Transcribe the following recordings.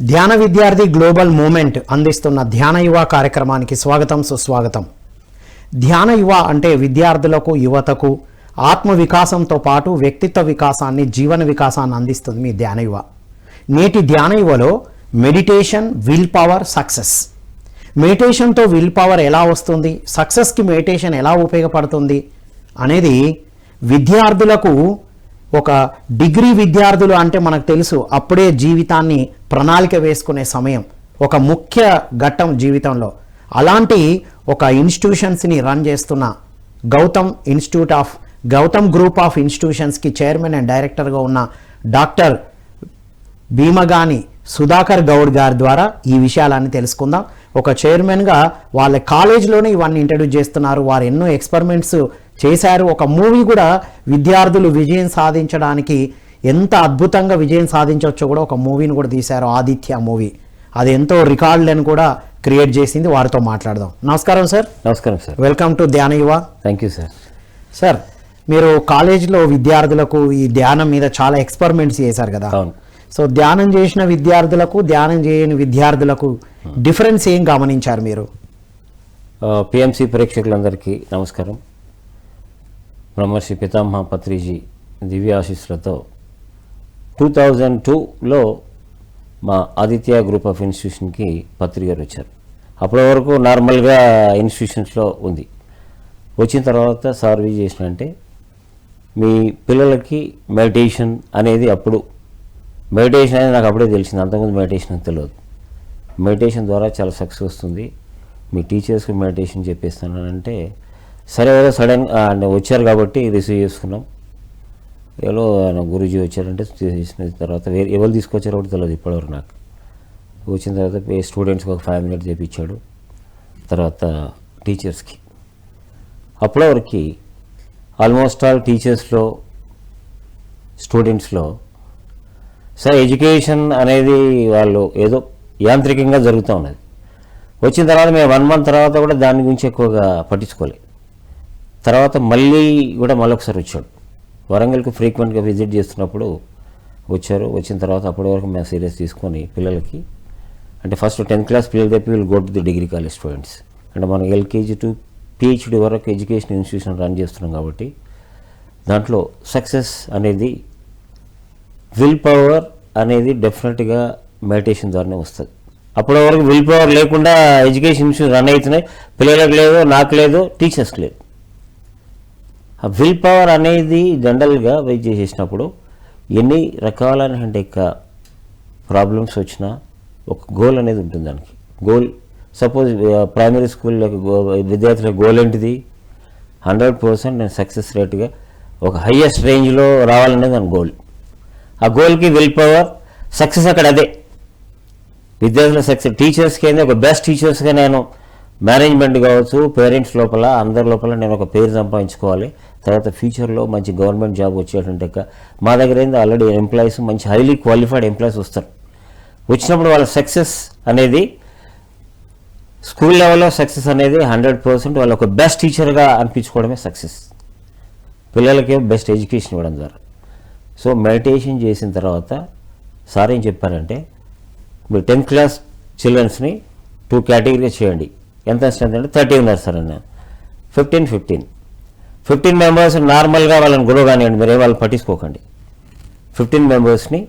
ధ్యాన విద్యార్థి global moment అందిస్తున్న ధ్యాన యువ కార్యక్రమానికి స్వాగతం సుస్వాగతం. ధ్యాన యువ అంటే విద్యార్థులకు యువతకు ఆత్మ వికాసంతో పాటు వ్యక్తిత్వ వికాసాన్ని జీవన వికాసాన్ని అందిస్తుంది మీ ధ్యాన యువ. నేటి ధ్యాన యువలో మెడిటేషన్, విల్ పవర్, సక్సెస్. మెడిటేషన్తో విల్ పవర్ ఎలా వస్తుంది, సక్సెస్కి మెడిటేషన్ ఎలా ఉపయోగపడుతుంది అనేది విద్యార్థులకు, ఒక డిగ్రీ విద్యార్థులు అంటే మనకు తెలుసు అప్పుడే జీవితాన్ని ప్రణాళిక వేసుకునే సమయం, ఒక ముఖ్య ఘట్టం జీవితంలో. అలాంటి ఒక ఇన్స్టిట్యూషన్స్ని రన్ చేస్తున్న గౌతమ్ గ్రూప్ ఆఫ్ ఇన్స్టిట్యూషన్స్కి చైర్మన్ అండ్ డైరెక్టర్గా ఉన్న డాక్టర్ భీమగాని సుధాకర్ గౌడ్ గారి ద్వారా ఈ విషయాలన్నీ తెలుసుకుందాం. ఒక చైర్మన్గా వాళ్ళ కాలేజ్లోనే ఇవన్నీ ఇంట్రడ్యూస్ చేస్తున్నారు. వారు ఎన్నో ఎక్స్పెరిమెంట్స్ చేశారు. ఒక మూవీ కూడా విద్యార్థులు విజయం సాధించడానికి ఎంత అద్భుతంగా విజయం సాధించవచ్చో కూడా ఒక మూవీని కూడా తీశారు, ఆదిత్య మూవీ. అది ఎంతో రికార్డులను కూడా క్రియేట్ చేసింది. వారితో మాట్లాడదాం. నమస్కారం సార్. నమస్కారం సార్. వెల్కమ్ టు ధ్యాన యువ. Thank you sir. సార్, మీరు కాలేజ్లో విద్యార్థులకు ఈ ధ్యానం మీద చాలా ఎక్స్పెరిమెంట్స్ చేశారు కదా. అవును. సో ధ్యానం చేసిన విద్యార్థులకు, ధ్యానం చేయని విద్యార్థులకు డిఫరెన్స్ ఏం గమనించారు మీరు? పిఎంసి ప్రేక్షకులందరికీ నమస్కారం. బ్రహ్మర్షి పితామహ పత్రిజీ దివ్య ఆశీస్సులతో 2002లో మా ఆదిత్య గ్రూప్ ఆఫ్ ఇన్స్టిట్యూషన్కి పత్రి గారు వచ్చారు. అప్పటి వరకు నార్మల్గా ఇన్స్టిట్యూషన్స్లో ఉంది. వచ్చిన తర్వాత సార్ ఏం చేసినంటే, మీ పిల్లలకి మెడిటేషన్ అనేది మెడిటేషన్ అనేది నాకు అప్పుడే తెలిసింది, అంతకుముందు మెడిటేషన్ అని తెలియదు. మెడిటేషన్ ద్వారా చాలా సక్సెస్ వస్తుంది, మీ టీచర్స్కి మెడిటేషన్ చెప్పేస్తానంటే, సరే ఏదో సడన్గా వచ్చారు కాబట్టి రిసీవ్ చేసుకున్నాం. ఏదో గురూజీ వచ్చారంటే చేసిన తర్వాత ఎవరు తీసుకొచ్చారో కూడా తెలియదు ఇప్పటివరకు నాకు. వచ్చిన తర్వాత స్టూడెంట్స్కి ఒక 5 minutes చేపించాడు, తర్వాత టీచర్స్కి. అప్పటివరకు ఆల్మోస్ట్ ఆల్ టీచర్స్లో, స్టూడెంట్స్లో సార్ ఎడ్యుకేషన్ అనేది వాళ్ళు ఏదో యాంత్రికంగా జరుగుతూ ఉన్నది. వచ్చిన తర్వాత మేము 1 month తర్వాత కూడా దాని గురించి ఎక్కువగా పట్టించుకోలేదు. తర్వాత మళ్ళొకసారి వచ్చాడు. వరంగల్కి ఫ్రీక్వెంట్గా విజిట్ చేస్తున్నప్పుడు వచ్చారు. వచ్చిన తర్వాత అప్పటి వరకు మేము సీరియస్ తీసుకొని పిల్లలకి, అంటే ఫస్ట్ 10th class పిల్లలు తెప్పి వీళ్ళు go to the degree college students, అంటే మనం LKG to PhD వరకు ఎడ్యుకేషన్ ఇన్స్టిట్యూషన్ రన్ చేస్తున్నాం కాబట్టి దాంట్లో సక్సెస్ అనేది, విల్ పవర్ అనేది డెఫినెట్గా మెడిటేషన్ ద్వారానే వస్తుంది. అప్పటి వరకు విల్ పవర్ లేకుండా ఎడ్యుకేషన్ ఇన్స్టిట్యూషన్ రన్ అవుతున్నాయి. పిల్లలకు లేదు, నాకు లేదు, టీచర్స్కి లేదు. ఆ విల్ పవర్ అనేది జనరల్గా వెయిట్ చేసేసినప్పుడు ఎన్ని రకాలైన ప్రాబ్లమ్స్ వచ్చినా ఒక గోల్ అనేది ఉంటుంది దానికి. గోల్ సపోజ్ ప్రైమరీ స్కూల్లో విద్యార్థుల గోల్ ఏంటిది? 100% నేను సక్సెస్ రేట్గా ఒక హయ్యెస్ట్ రేంజ్లో రావాలనేది దాని గోల్. ఆ గోల్కి విల్ పవర్, సక్సెస్ అక్కడ అదే. విద్యార్థుల సక్సెస్, టీచర్స్కి ఏంది, ఒక బెస్ట్ టీచర్స్గా నేను మేనేజ్మెంట్ కావచ్చు, పేరెంట్స్ లోపల, అందరి లోపల నేను ఒక పేరు సంపాదించుకోవాలి. తర్వాత ఫ్యూచర్లో మంచి గవర్నమెంట్ జాబ్ వచ్చేటంటే మా దగ్గర ఏంది ఆల్రెడీ ఎంప్లాయీస్, మంచి హైలీ క్వాలిఫైడ్ ఎంప్లాయీస్ వస్తారు. వచ్చినప్పుడు వాళ్ళ సక్సెస్ అనేది స్కూల్ లెవెల్లో సక్సెస్ అనేది 100% వాళ్ళ ఒక బెస్ట్ టీచర్గా అనిపించుకోవడమే సక్సెస్. పిల్లలకి బెస్ట్ ఎడ్యుకేషన్ ఇవ్వడం ద్వారా. సో మెడిటేషన్ చేసిన తర్వాత సార్ ఏం చెప్పారంటే, మీరు 10th class చిల్డ్రన్స్ని 2 categories చేయండి. ఎంత స్ట్రెంత్ అంటే 30 ఉన్నారు సార్ అన్న. 15 మెంబర్స్ నార్మల్గా వాళ్ళని గొడవ కానివ్వండి, మీరే వాళ్ళు పట్టించుకోకండి. 15 మెంబర్స్ని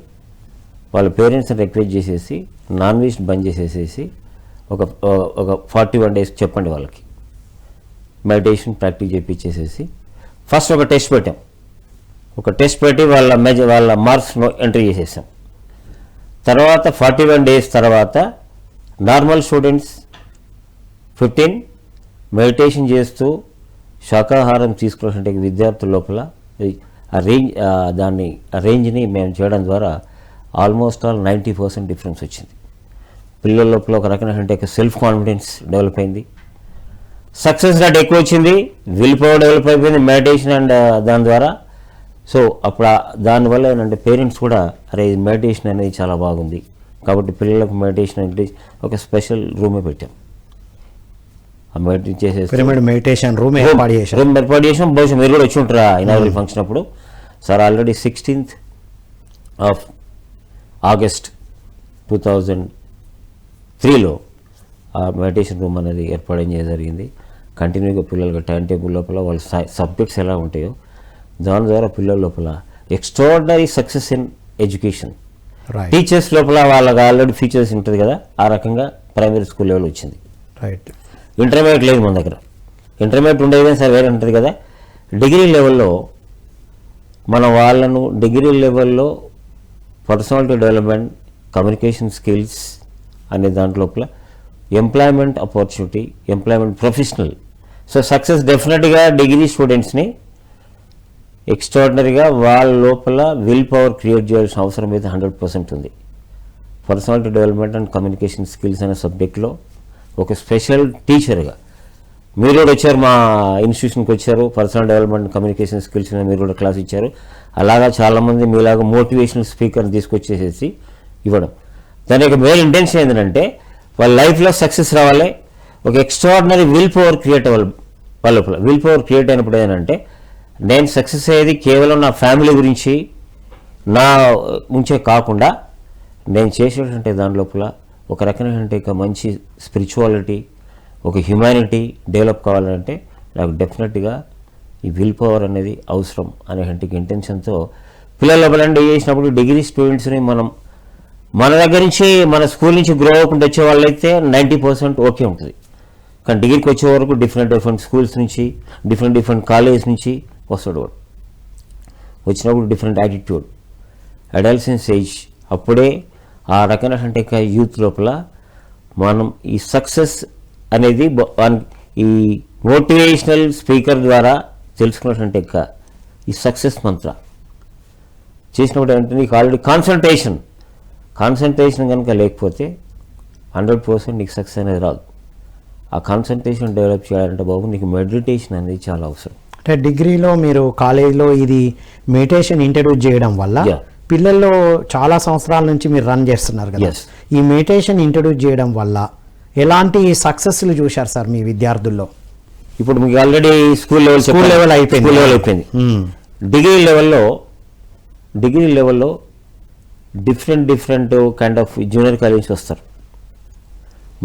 వాళ్ళ పేరెంట్స్ని రిక్వెస్ట్ చేసేసి నాన్ వెజ్ బంద్ చేసేసేసి ఒక 41 days చెప్పండి వాళ్ళకి. మెడిటేషన్ ప్రాక్టీస్ చేయించేసేసి ఫస్ట్ ఒక టెస్ట్ పెట్టాం. ఒక టెస్ట్ పెట్టి వాళ్ళ మార్క్స్ ఎంట్రీ చేసేసాం. తర్వాత 41 days తర్వాత నార్మల్ స్టూడెంట్స్ 15 మెడిటేషన్ చేస్తూ శాకాహారం తీసుకున్నటువంటి విద్యార్థుల లోపల ఆ రేంజ్ని మేము చేయడం ద్వారా ఆల్మోస్ట్ ఆల్ 90% డిఫరెన్స్ వచ్చింది. పిల్లల లోపల ఒక రకమైనటువంటి సెల్ఫ్ కాన్ఫిడెన్స్ డెవలప్ అయింది, సక్సెస్ రేట్ ఎక్కువ వచ్చింది, విల్ పవర్ డెవలప్ అయిపోయింది మెడిటేషన్ అండ్ దాని ద్వారా. సో అప్పుడు దానివల్ల ఏంటంటే పేరెంట్స్ కూడా, అరే మెడిటేషన్ అనేది చాలా బాగుంది కాబట్టి పిల్లలకు మెడిటేషన్ అంటే ఒక స్పెషల్ రూమే పెట్టాం. ఆ మెడిటేషన్ రూమ్ ఏర్పాటు చేసాం. బహుశా మీరు కూడా వచ్చి ఉంటారా ఇనాగ్రల్ ఫంక్షన్ అప్పుడు. Sir already 16th of August 2003లో ఆ మెడిటేషన్ రూమ్ అనేది ఏర్పాటు చేయడం జరిగింది. కంటిన్యూగా పిల్లలకి టైం టేబుల్ లోపల వాళ్ళ సబ్జెక్ట్స్ ఎలా ఉంటాయో దాని ద్వారా పిల్లల లోపల extraordinary success in education. Right teachers లోపల వాళ్ళకి ఆల్రెడీ ఫీచర్స్ ఉంటుంది కదా, ఆ రకంగా ప్రైమరీ స్కూల్ లెవెల్ వచ్చింది. రైట్ ఇంటర్మీడియట్ లేదు మన దగ్గర. ఇంటర్మీడియట్ ఉండేది కానీ సార్ వేరే ఉంటుంది కదా. డిగ్రీ లెవెల్లో మన వాళ్ళను డిగ్రీ లెవెల్లో పర్సనాలిటీ డెవలప్మెంట్, కమ్యూనికేషన్ స్కిల్స్ అనే దాంట్లోపల employment opportunity, employment professional. So success డెఫినెట్గా డిగ్రీ స్టూడెంట్స్ని ఎక్స్ట్రాడినరీగా వాళ్ళ లోపల విల్ పవర్ క్రియేట్ చేయాల్సిన అవసరం అయితే 100% ఉంది. Personality development and communication skills అనే సబ్జెక్ట్లో ఒక స్పెషల్ టీచర్గా మీరు కూడా వచ్చారు, మా ఇన్స్టిట్యూషన్కి వచ్చారు, పర్సనల్ డెవలప్మెంట్ కమ్యూనికేషన్ స్కిల్స్ మీరు కూడా క్లాస్ ఇచ్చారు. అలాగా చాలామంది మీలాగా మోటివేషనల్ స్పీకర్ని తీసుకొచ్చేసేసి ఇవ్వడం. దాని యొక్క మెయిన్ ఇంటెన్షన్ ఏంటంటే వాళ్ళ లైఫ్లో సక్సెస్ రావాలి, ఒక ఎక్స్ట్రాడినరీ విల్ పవర్ క్రియేట్ అవ్వాలి వాళ్ళ లోపల. విల్ పవర్ క్రియేట్ అయినప్పుడు ఏంటంటే నేను సక్సెస్ అయ్యేది కేవలం నా ఫ్యామిలీ గురించి నా నుంచే కాకుండా నేను చేసేటంటే దాని లోపల ఒక రకమైనటువంటి ఒక మంచి స్పిరిచువాలిటీ, ఒక హ్యుమానిటీ డెవలప్ కావాలంటే నాకు డెఫినెట్గా ఈ విల్ పవర్ అనేది అవసరం అనేటువంటి ఇంటెన్షన్తో పిల్లల లోపల చేసినప్పుడు డిగ్రీ స్టూడెంట్స్ని మనం మన దగ్గర నుంచి మన స్కూల్ నుంచి గ్రో అవ్వకుండా వచ్చే వాళ్ళైతే 90% ఓకే ఉంటుంది. కానీ డిగ్రీకి వచ్చే వరకు డిఫరెంట్ స్కూల్స్ నుంచి డిఫరెంట్ కాలేజెస్ నుంచి వస్తాడు. వాడు వచ్చినప్పుడు డిఫరెంట్ యాటిట్యూడ్, అడల్సెన్స్ ఏజ్, అప్పుడే ఆ రకమైనటువంటి యూత్ లోపల మనం ఈ సక్సెస్ అనేది ఈ మోటివేషనల్ స్పీకర్ ద్వారా తెలుసుకున్నటువంటి ఈ సక్సెస్ మంత్ర చేసినప్పుడు ఏంటంటే నీకు ఆల్రెడీ కాన్సన్ట్రేషన్ కనుక లేకపోతే 100% నీకు సక్సెస్ అనేది రాదు. ఆ కాన్సన్ట్రేషన్ డెవలప్ చేయాలంటే బాబు నీకు మెడిటేషన్ అనేది చాలా అవసరం. అంటే డిగ్రీలో మీరు కాలేజీలో ఇది మెడిటేషన్ ఇంట్రడ్యూస్ చేయడం వల్ల Yeah. పిల్లల్లో చాలా సంవత్సరాల నుంచి మీరు రన్ చేస్తున్నారు కదా, Yes. ఈ మెడిటేషన్ ఇంట్రడ్యూస్ చేయడం వల్ల ఎలాంటి సక్సెస్లు చూశారు సార్ మీ విద్యార్థుల్లో? ఇప్పుడు మీకు ఆల్రెడీ స్కూల్ లెవెల్ అయిపోయింది. డిగ్రీ లెవెల్లో different kind of junior college వస్తారు.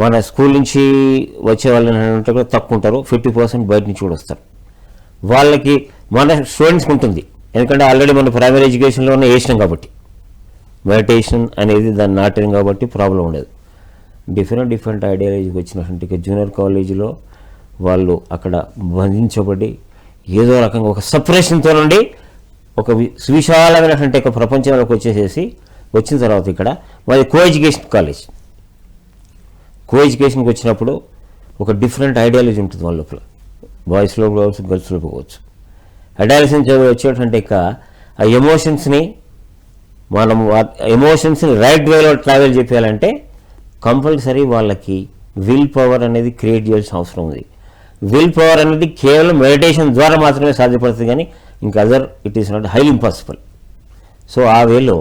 మన స్కూల్ నుంచి వచ్చే వాళ్ళని కూడా తక్కువ ఉంటారు, 50% బయట నుంచి కూడా వస్తారు. వాళ్ళకి మన స్టూడెంట్స్కి ఉంటుంది, ఎందుకంటే ఆల్రెడీ మన ప్రైమరీ ఎడ్యుకేషన్లోనే వేసినాం కాబట్టి మెడిటేషన్ అనేది దాన్ని నాటినాం కాబట్టి ప్రాబ్లం ఉండదు. డిఫరెంట్ ఐడియాలజీకి వచ్చినటువంటి జూనియర్ కాలేజీలో వాళ్ళు అక్కడ బంధించబడి ఏదో రకంగా ఒక సపరేషన్తో నుండి ఒక విశాలమైనటువంటి ఒక ప్రపంచంలోకి వచ్చేసేసి వచ్చిన తర్వాత ఇక్కడ మాది కో ఎడ్యుకేషన్కి వచ్చినప్పుడు ఒక డిఫరెంట్ ఐడియాలజీ ఉంటుంది వాళ్ళ లోపల. బాయ్స్లో కావచ్చు, గర్ల్స్లో పోవచ్చు. అడాలసెన్స్ వచ్చేటువంటి ఆ ఎమోషన్స్ని రైట్ వేలో ట్రావెల్ చేయాలంటే కంపల్సరీ వాళ్ళకి విల్ పవర్ అనేది క్రియేట్ చేయాల్సిన అవసరం ఉంది. విల్ పవర్ అనేది కేవలం మెడిటేషన్ ద్వారా మాత్రమే సాధ్యపడుతుంది, కానీ ఇంకా other it is not highly impossible. So ఆ వేలో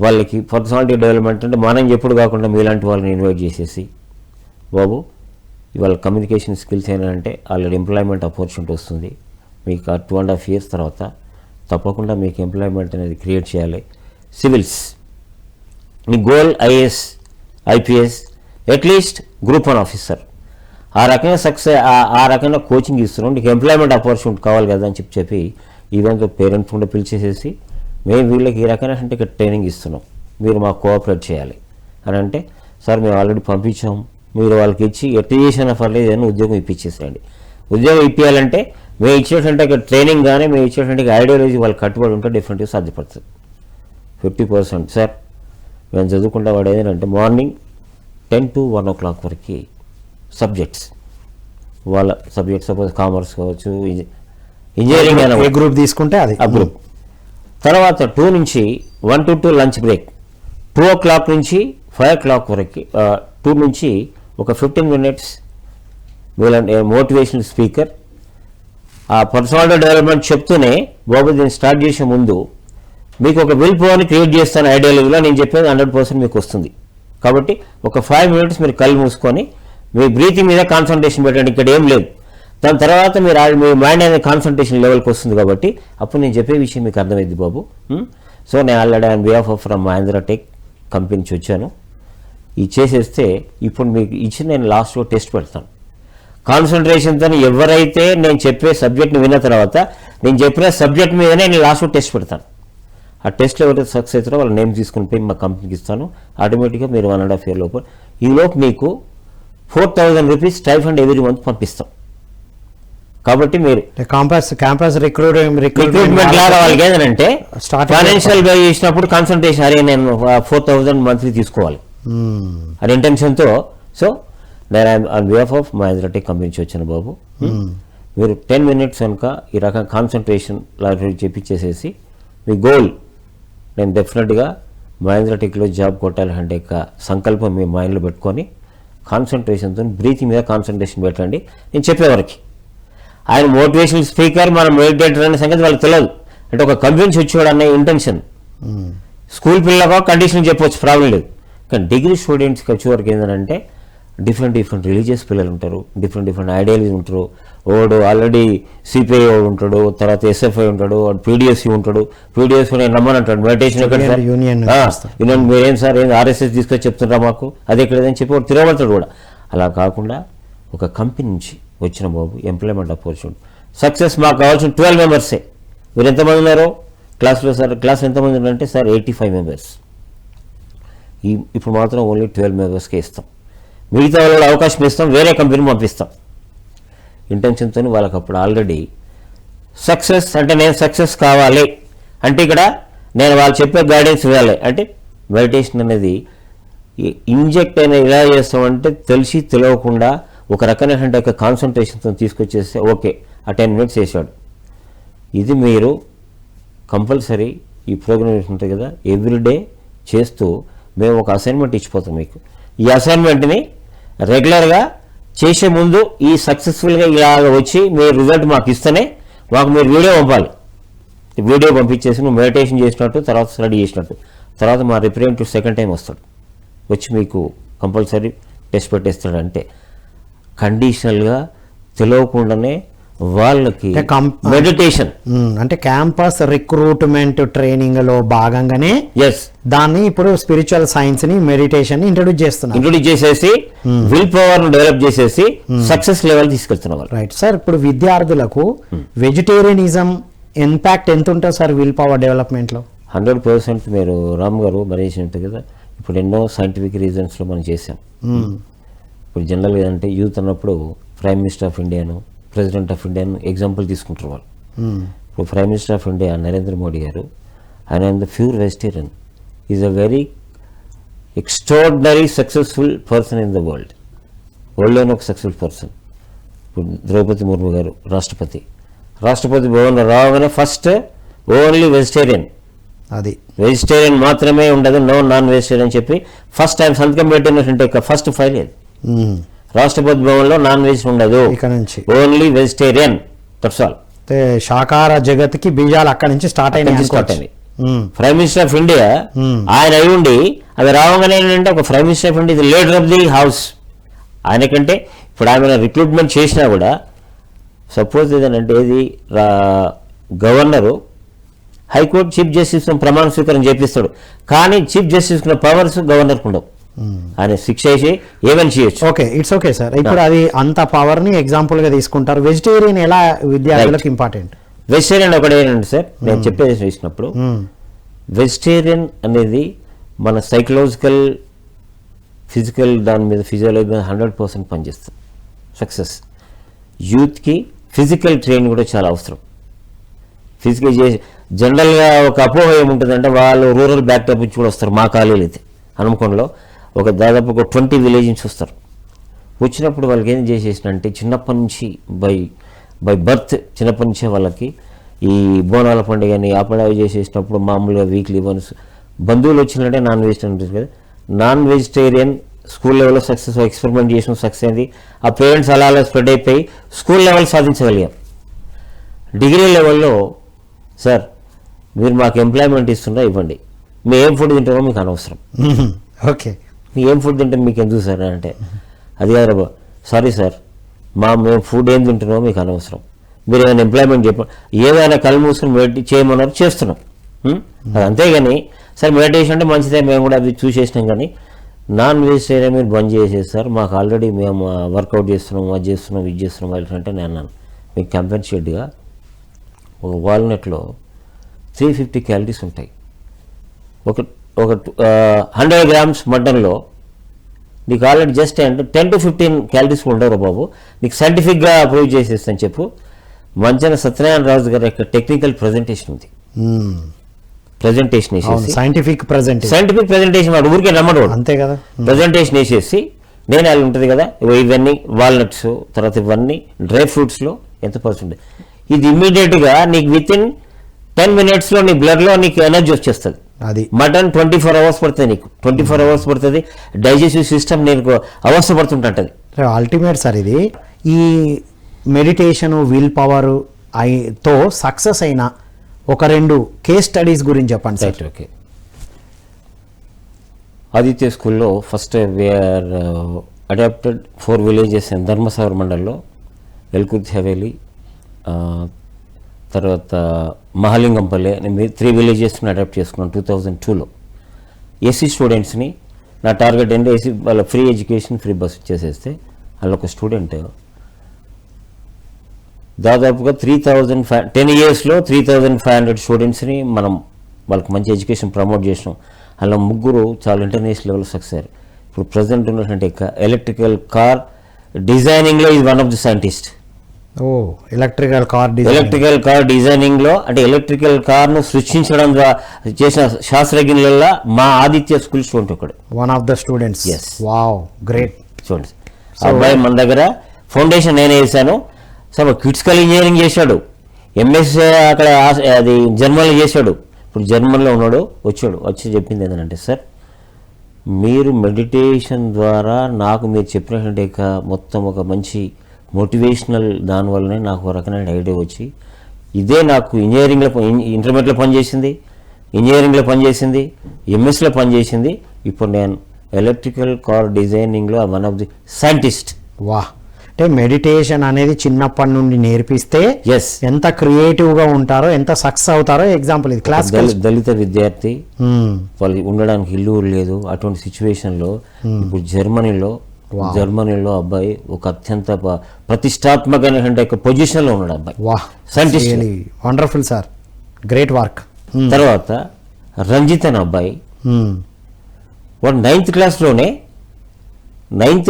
వాళ్ళకి పర్సనాలిటీ డెవలప్మెంట్ అంటే మనం ఎప్పుడు కాకుండా మీలాంటి వాళ్ళని ఇన్వైట్ చేసేసి బాబు ఇవాళ కమ్యూనికేషన్ స్కిల్స్ ఏంటంటే ఆల్రెడీ ఎంప్లాయ్మెంట్ ఆపర్చునిటీ వస్తుంది మీకు 2.5 years తర్వాత తప్పకుండా మీకు ఎంప్లాయ్మెంట్ అనేది క్రియేట్ చేయాలి. సివిల్స్ మీ goal IAS, IPS, at least group 1 officer ఆ రకంగా సక్సెస్ ఆ రకంగా కోచింగ్ ఇస్తున్నాం. నీకు ఎంప్లాయ్మెంట్ ఆపర్చునిటీ కావాలి కదా అని చెప్పి ఈవెన్ పేరెంట్స్ కూడా పిలిచేసేసి మేము వీళ్ళకి ఈ రకమైన ట్రైనింగ్ ఇస్తున్నాం, మీరు మాకు కోఆపరేట్ చేయాలి అని అంటే సార్ మేము ఆల్రెడీ పంపించాం, మీరు వాళ్ళకి ఇచ్చి ఎట్లా చేసినా పర్లేదు అని ఉద్యోగం ఇప్పించేసేయండి. ఉద్యోగం ఇప్పించాలంటే మేము ఇచ్చేటువంటి ట్రైనింగ్ కానీ మేము ఇచ్చేటువంటి ఐడియాలజీ వాళ్ళకి కట్టుబడి ఉంటే డెఫినెట్గా సాధ్యపడుతుంది. 50% సార్ మేము చదువుకుంటా వాడు ఏంటంటే మార్నింగ్ 10 to 1 o'clock వరకు సబ్జెక్ట్స్ వాళ్ళ సబ్జెక్ట్స్ సపోజ్ కామర్స్ కావచ్చు, ఇంజనీరింగ్ అయినా గ్రూప్ తీసుకుంటే అది ఆ గ్రూప్. తర్వాత 2 నుంచి 1 to 2 లంచ్ బ్రేక్, 2 o'clock నుంచి 5 o'clock వరకు 2 నుంచి ఒక 15 minutes వీళ్ళ మోటివేషనల్ స్పీకర్ ఆ పర్సనాలిటీ డెవలప్మెంట్ చెప్తూనే బాబు దీన్ని స్టార్ట్ చేసే ముందు మీకు ఒక విల్ పవర్ని క్రియేట్ చేస్తాను ఐడియాలజీలో నేను చెప్పేది 100% మీకు వస్తుంది. కాబట్టి ఒక 5 minutes మీరు కళ్ళు మూసుకొని మీ బ్రీతింగ్ మీద కాన్సన్ట్రేషన్ పెట్టండి, ఇక్కడ ఏం లేదు. దాని తర్వాత మీరు మీ మైండ్ అనేది కాన్సన్ట్రేషన్ లెవెల్కి వస్తుంది కాబట్టి అప్పుడు నేను చెప్పే విషయం మీకు అర్థమైంది బాబు. సో నేను already on behalf of from Mahendra tech company నుంచి వచ్చాను, ఇది చేసేస్తే ఇప్పుడు మీకు ఇచ్చి నేను లాస్ట్లో టెస్ట్ పెడతాను. కాన్సన్ట్రేషన్తో ఎవరైతే నేను చెప్పే సబ్జెక్ట్ని విన్న తర్వాత నేను చెప్పిన సబ్జెక్ట్ మీదనే నేను లాస్ట్లో టెస్ట్ పెడతాను. ఆ టెస్ట్లో ఎవరైతే సక్సెస్ అవుతారో వాళ్ళ నేమ్ తీసుకుని పోయి మా కంపెనీకి ఇస్తాను. ఆటోమేటిక్గా మీరు 1.5 year లోపు ఈలోపు మీకు 4,000 rupees స్టైఫండ్ ఎవ్రీ మంత్ పంపిస్తాం. కాబట్టి మీరు క్యాంపస్ రిక్రూట్మెంట్ లాగా వాళ్ళకి ఏంటంటే ఫైనాన్షియల్ గా చేసినప్పుడు కాన్సన్ట్రేషన్, అరే నేను 4,000 మంత్లీ తీసుకోవాలి అది ఇంటెన్షన్తో. సో నేను on behalf of Mahendra tech company నుంచి వచ్చాను బాబు. మీరు 10 minutes కనుక ఈ రకం కాన్సన్ట్రేషన్ లాగా చెప్పించేసేసి మీ గోల్, నేను డెఫినెట్గా మహేంద్ర టెక్లో జాబ్ కొట్టాలంటే సంకల్పం మీ మైండ్లో పెట్టుకొని కాన్సన్ట్రేషన్తో బ్రీతింగ్ మీద కాన్సన్ట్రేషన్ పెట్టండి. నేను చెప్పేవారికి ఆయన మోటివేషనల్ స్పీకర్, మనం మెడిటేటర్ అనే సంగతి వాళ్ళకి తెలియదు. అంటే ఒక కంపెనీ వచ్చేవాడు అనే ఇంటెన్షన్. స్కూల్ పిల్లగా కండిషన్ చెప్పవచ్చు, ప్రాబ్లం లేదు. కానీ డిగ్రీ స్టూడెంట్స్కి వచ్చేవరకు ఏంటంటే డిఫరెంట్ రిలీజియస్ పిల్లలు ఉంటారు, డిఫరెంట్ ఐడియాలజీ ఉంటారు. వాడు ఆల్రెడీ సిపిఐ వాడు ఉంటాడు, తర్వాత ఎస్ఎఫ్ఐ ఉంటాడు, వాడు పీడిఎస్సి ఉంటాడు. పీడిఎస్ నేను నమ్మనంటాడు, మెడిటేషన్ యూనియన్ మీరేం సార్ ఏం ఆర్ఎస్ఎస్ తీసుకొచ్చి చెప్తున్నారా మాకు, అది ఎక్కడదని చెప్పి వాడు తిరగబడతాడు కూడా. అలా కాకుండా ఒక కంపెనీ నుంచి వచ్చిన బాబు ఎంప్లాయ్మెంట్ ఆపర్చునిటీ సక్సెస్ మాకు కావాల్సిన 12 members. మీరు ఎంతమంది ఉన్నారో క్లాస్లో? సార్ క్లాస్ ఎంతమంది ఉన్నారంటే సార్ 85 members. ఇప్పుడు మాత్రం ఓన్లీ 12 membersకే ఇస్తాం. మిగతా వాళ్ళు అవకాశం ఇస్తాం, వేరే కంపెనీని పంపిస్తాం. ఇంటెన్షన్తో వాళ్ళకి అప్పుడు ఆల్రెడీ సక్సెస్ అంటే నేను సక్సెస్ కావాలి అంటే ఇక్కడ నేను వాళ్ళు చెప్పే గైడెన్స్ ఇవ్వాలి. అంటే మెడిటేషన్ అనేది ఇంజెక్ట్ అయిన ఇలా చేస్తామంటే తెలిసి తెలియకుండా ఒక రకమైనటువంటి ఒక కాన్సన్ట్రేషన్తో తీసుకొచ్చేస్తే ఓకే ఆ 10 minutes చేశాడు. ఇది మీరు కంపల్సరీ ఈ ప్రోగ్రామ్ ఉంటుంది కదా ఎవ్రీడే చేస్తూ మేము ఒక అసైన్మెంట్ ఇచ్చిపోతాం మీకు. ఈ అసైన్మెంట్ని రెగ్యులర్గా చేసే ముందు ఈ సక్సెస్ఫుల్గా ఇలాగ వచ్చి మీరు రిజల్ట్ మాకు ఇస్తేనే మాకు మీరు వీడియో పంపాలి. వీడియో పంపించేసి నువ్వు మెడిటేషన్ చేసినట్టు, తర్వాత స్టడీ చేసినట్టు, తర్వాత మా రిప్రజెంటేటివ్ సెకండ్ టైం వస్తాడు, వచ్చి మీకు కంపల్సరీ టెస్ట్ పెట్టేస్తాడు. అంటే కండిషనల్గా తెలియకుండానే వాళ్ళకి మెడిటేషన్ అంటే క్యాంపస్ రిక్రూట్మెంట్ ట్రైనింగ్ లో భాగంగానే దాన్ని ఇప్పుడు స్పిరిచువల్ సైన్స్ ని మెడిటేషన్ ఇంట్రొడ్యూస్ చేసేసి విల్ పవర్ ను డెవలప్ చేసేసి సక్సెస్ లెవెల్ తీసుకెళ్తున్నారు. రైట్ సార్, ఇప్పుడు విద్యార్థులకు వెజిటేరియనిజం ఇంపాక్ట్ ఎంత ఉంటుంది సార్ విల్ పవర్ డెవలప్మెంట్ లో? 100%. మీరు రామ్ గారు మరి ఉంటుంది కదా, ఇప్పుడు ఎన్నో సైంటిఫిక్ రీజన్స్ లో మనం చేసాం. ఇప్పుడు జనరల్గా ఏంటంటే యూత్ అన్నప్పుడు ప్రైమ్ మినిస్టర్ ఆఫ్ ఇండియాను, ప్రెసిడెంట్ ఆఫ్ ఇండియాను ఎగ్జాంపుల్ తీసుకుంటారు వాళ్ళు. ఇప్పుడు prime minister of India Narendra Modi garu, ఆయన the pure vegetarian, is a very extraordinary successful person in the వరల్డ్లోనే ఒక సక్సెస్ఫుల్ పర్సన్. ఇప్పుడు ద్రౌపది ముర్ము గారు రాష్ట్రపతి భవన్ రాగానే ఫస్ట్ ఓన్లీ వెజిటేరియన్, అది వెజిటేరియన్ మాత్రమే ఉండదు, నో నాన్ వెజిటేరియన్ చెప్పి ఫస్ట్ టైం సంతకం పెట్టినటువంటి ఫస్ట్ ఫైల్ అది. రాష్ట్రపతి భవన్ లో నాన్ వెజ్ ఉండదు, ఓన్లీ వెజిటేరియన్, దట్స్ ఆల్. శాకాహార జగత్కి బీజాలు అక్కడి నుంచి స్టార్ట్ అయినాయి. ప్రైమ్ మినిస్టర్ ఆఫ్ ఇండియా ఆయన అయి ఉండి అది రావగానే ఏంటంటే ఒక prime minister of India leader of the house. ఆయనకంటే ఇప్పుడు ఆయన రిక్రూట్మెంట్ చేసినా కూడా సపోజ్ ఏదంటే ఏది గవర్నరు హైకోర్టు చీఫ్ జస్టిస్ ప్రమాణ స్వీకారం చేపిస్తాడు, కానీ చీఫ్ జస్టిస్ పవర్స్ గవర్నర్కి ఉండవు. ఆయన శిక్ష చేసి ఏమైనా చేయొచ్చు. Okay, it's okay sir. ఇప్పుడు అది అంత పవర్ ని ఎగ్జాంపుల్ గా తీసుకుంటారు. వెజిటేరియన్ ఎలా విద్యార్థులకు ఇంపార్టెంట్? వెజిటేరియన్ ఒకటి ఏంటంటే సార్, నేను చెప్పేది చూసినప్పుడు వెజిటేరియన్ అనేది మన సైకలాజికల్ ఫిజికల్ దాని మీద ఫిజియాలజీ మీద 100% పనిచేస్తుంది. సక్సెస్ యూత్కి ఫిజికల్ ట్రైనింగ్ కూడా చాలా అవసరం. ఫిజికల్ చేసి జనరల్గా ఒక అపోహ ఏముంటుందంటే వాళ్ళు రూరల్ బ్యాక్డ్రాప్ నుంచి కూడా వస్తారు. మా కాలేజీలు అయితే హనుమకొండలో ఒక దాదాపు ఒక 20 విలేజ్ నుంచి వస్తారు. వచ్చినప్పుడు వాళ్ళకి ఏం చేసేసినంటే చిన్నప్పటి నుంచి బై బర్త్ చిన్నప్పటి నుంచే వాళ్ళకి ఈ బోనాల పండుగని ఆ పండుగ చేసేసినప్పుడు మామూలుగా వీక్లీ వన్స్ బంధువులు వచ్చినట్టే నాన్ వెజిటేరియన్ ఉంటుంది కదా, నాన్ వెజిటేరియన్ స్కూల్ లెవెల్లో సక్సెస్ ఎక్స్పెరిమెంట్ చేసిన సక్సెస్ అయింది. ఆ పేరెంట్స్ అలా స్ప్రెడ్ అయిపోయి స్కూల్ లెవెల్ సాధించగలిగాం. డిగ్రీ లెవెల్లో సార్ మీరు మాకు ఎంప్లాయ్మెంట్ ఇస్తుందా ఇవ్వండి, మేము ఏం ఫుడ్ తింటామో మీకు అనవసరం. ఓకే, మీకు ఏం ఫుడ్ తింటే మీకు ఎందుకు సార్ అంటే, అది కాదు సారీ సార్ మేము ఫుడ్ ఏం తింటున్నామో మీకు అనవసరం, మీరు ఏమైనా ఎంప్లాయ్మెంట్ చెప్పండి, ఏదైనా కళ్ళు మూసుకొని చేయమన్నారు చేస్తున్నాం. అది అంతేగాని సరే మెడిటేషన్ అంటే మంచిదే, మేము కూడా అది చూసేసినాం, కానీ నాన్ వెజిటేరియన్ మీరు బంద్ చేసేస్తారు, మాకు ఆల్రెడీ మేము వర్కౌట్ చేస్తున్నాం, అది చేస్తున్నాం, ఇది చేస్తున్నాం అంటే నేను అన్నాను మీకు కంపెన్సేట్గా ఒక వాల్నట్లో 350 క్యాలరీస్ ఉంటాయి. ఒక 100 గ్రామ్స్ మటన్లో నీకు ఆల్రెడీ జస్ట్ 10 to 15 క్యాలరీస్ ఉండవు బాబు, నీకు సైంటిఫిక్గా ప్రూవ్ చేసేస్తాను చెప్పు. మంచన సత్యనారాయణ రాజు గారి యొక్క టెక్నికల్ ప్రజెంటేషన్ ఉంది, ప్రజెంటేషన్ వేసేసి సైంటిఫిక్ ప్రజెంటేషన్ వాడు ఊరికే నమ్మడు, అంతే కదా. ప్రజెంటేషన్ వేసేసి నేను అది ఉంటుంది కదా ఇవన్నీ వాల్నట్స్, తర్వాత ఇవన్నీ డ్రై ఫ్రూట్స్లో ఎంత పర్సెంట్, ఇది ఇమ్మీడియట్గా నీకు విత్ ఇన్ 10 minutesలో నీ బ్లడ్లో నీకు ఎనర్జీ వచ్చేస్తుంది. అది మటన్ 24 hours పడుతుంది, నీకు 24 hours పడుతుంది, డైజెస్టివ్ సిస్టమ్ నీకు అవస్థ పడుతుంటుంది. అల్టిమేట్ సార్ ఇది. ఈ మెడిటేషన్, విల్ పవర్ తో సక్సెస్ అయిన ఒక 2 కేస్ స్టడీస్ గురించి చెప్పండి సార్. ఓకే, ఆదిత్య స్కూల్లో ఫస్ట్ వీఆర్ అడాప్టెడ్ 4 villages ఇన్ ధర్మసాగర్ మండల్లో, ఎల్కుర్తి హవేలి, తర్వాత మహాలింగంపల్లి అని 3 villagesని అడాప్ట్ చేసుకున్నాను 2002లో. ఎస్సీ స్టూడెంట్స్ని నా టార్గెట్ ఏంటి, ఎస్సీ వాళ్ళ ఫ్రీ ఎడ్యుకేషన్, ఫ్రీ బస్ ఇచ్చేసేస్తే వాళ్ళ ఒక స్టూడెంట్ దాదాపుగా 10 yearsలో 3,500 స్టూడెంట్స్ని మనం వాళ్ళకి మంచి ఎడ్యుకేషన్ ప్రమోట్ చేసినాం. అలా 3 చాలా ఇంటర్నేషనల్ లెవెల్ సక్సెస్ అయ్యారు. ఇప్పుడు ప్రజెంట్ ఉన్నటువంటి ఎలక్ట్రికల్ కార్ డిజైనింగ్లో is one of the scientist. Electrical car డిజైనింగ్లో అంటే ఎలక్ట్రికల్ కార్ను సృష్టించడం ద్వారా చేసిన శాస్త్రజ్ఞులలో మా ఆదిత్య స్కూల్ స్టూడెంట్ ఒకడు, one of the students. Wow, great. చూడండి అబ్బాయి మన దగ్గర ఫౌండేషన్ నేనే వేసాను. సో క్రిటికల్ ఇంజనీరింగ్ చేశాడు, ఎంఎస్ అక్కడ అది జర్మన్లో చేశాడు, ఇప్పుడు జర్మన్లో ఉన్నాడు. వచ్చి చెప్పింది ఏంటంటే, సార్ మీరు మెడిటేషన్ ద్వారా నాకు మీరు చెప్పినటువంటి మొత్తం ఒక మంచి మోటివేషనల్ దానివల్లనే నాకు ఒక రకమైన ఐడియా వచ్చి ఇదే నాకు ఇంటర్మీడియట్లో పనిచేసింది, ఇంజనీరింగ్లో పనిచేసింది, ఎంఎస్లో పనిచేసింది, ఇప్పుడు నేను ఎలక్ట్రికల్ కార్ డిజైనింగ్లో వన్ ఆఫ్ ది సైంటిస్ట్. వా, అంటే మెడిటేషన్ అనేది చిన్నప్పటి నుండి నేర్పిస్తే ఎంత క్రియేటివ్ గా ఉంటారో, ఎంత సక్సెస్ అవుతారో ఎగ్జాంపుల్ ఇది. క్లాస్ దళిత విద్యార్థి, వాళ్ళు ఉండడానికి ఇల్లు లేదు, అటువంటి సిచ్యువేషన్లో ఇప్పుడు జర్మనీలో అబ్బాయి ఒక అత్యంత ప్రతిష్టాత్మకమైన పొజిషన్లో ఉన్నాడు అబ్బాయి, scientist. Wonderful sir, great work. తర్వాత రంజిత్ అనే అబ్బాయి, వాడు 9th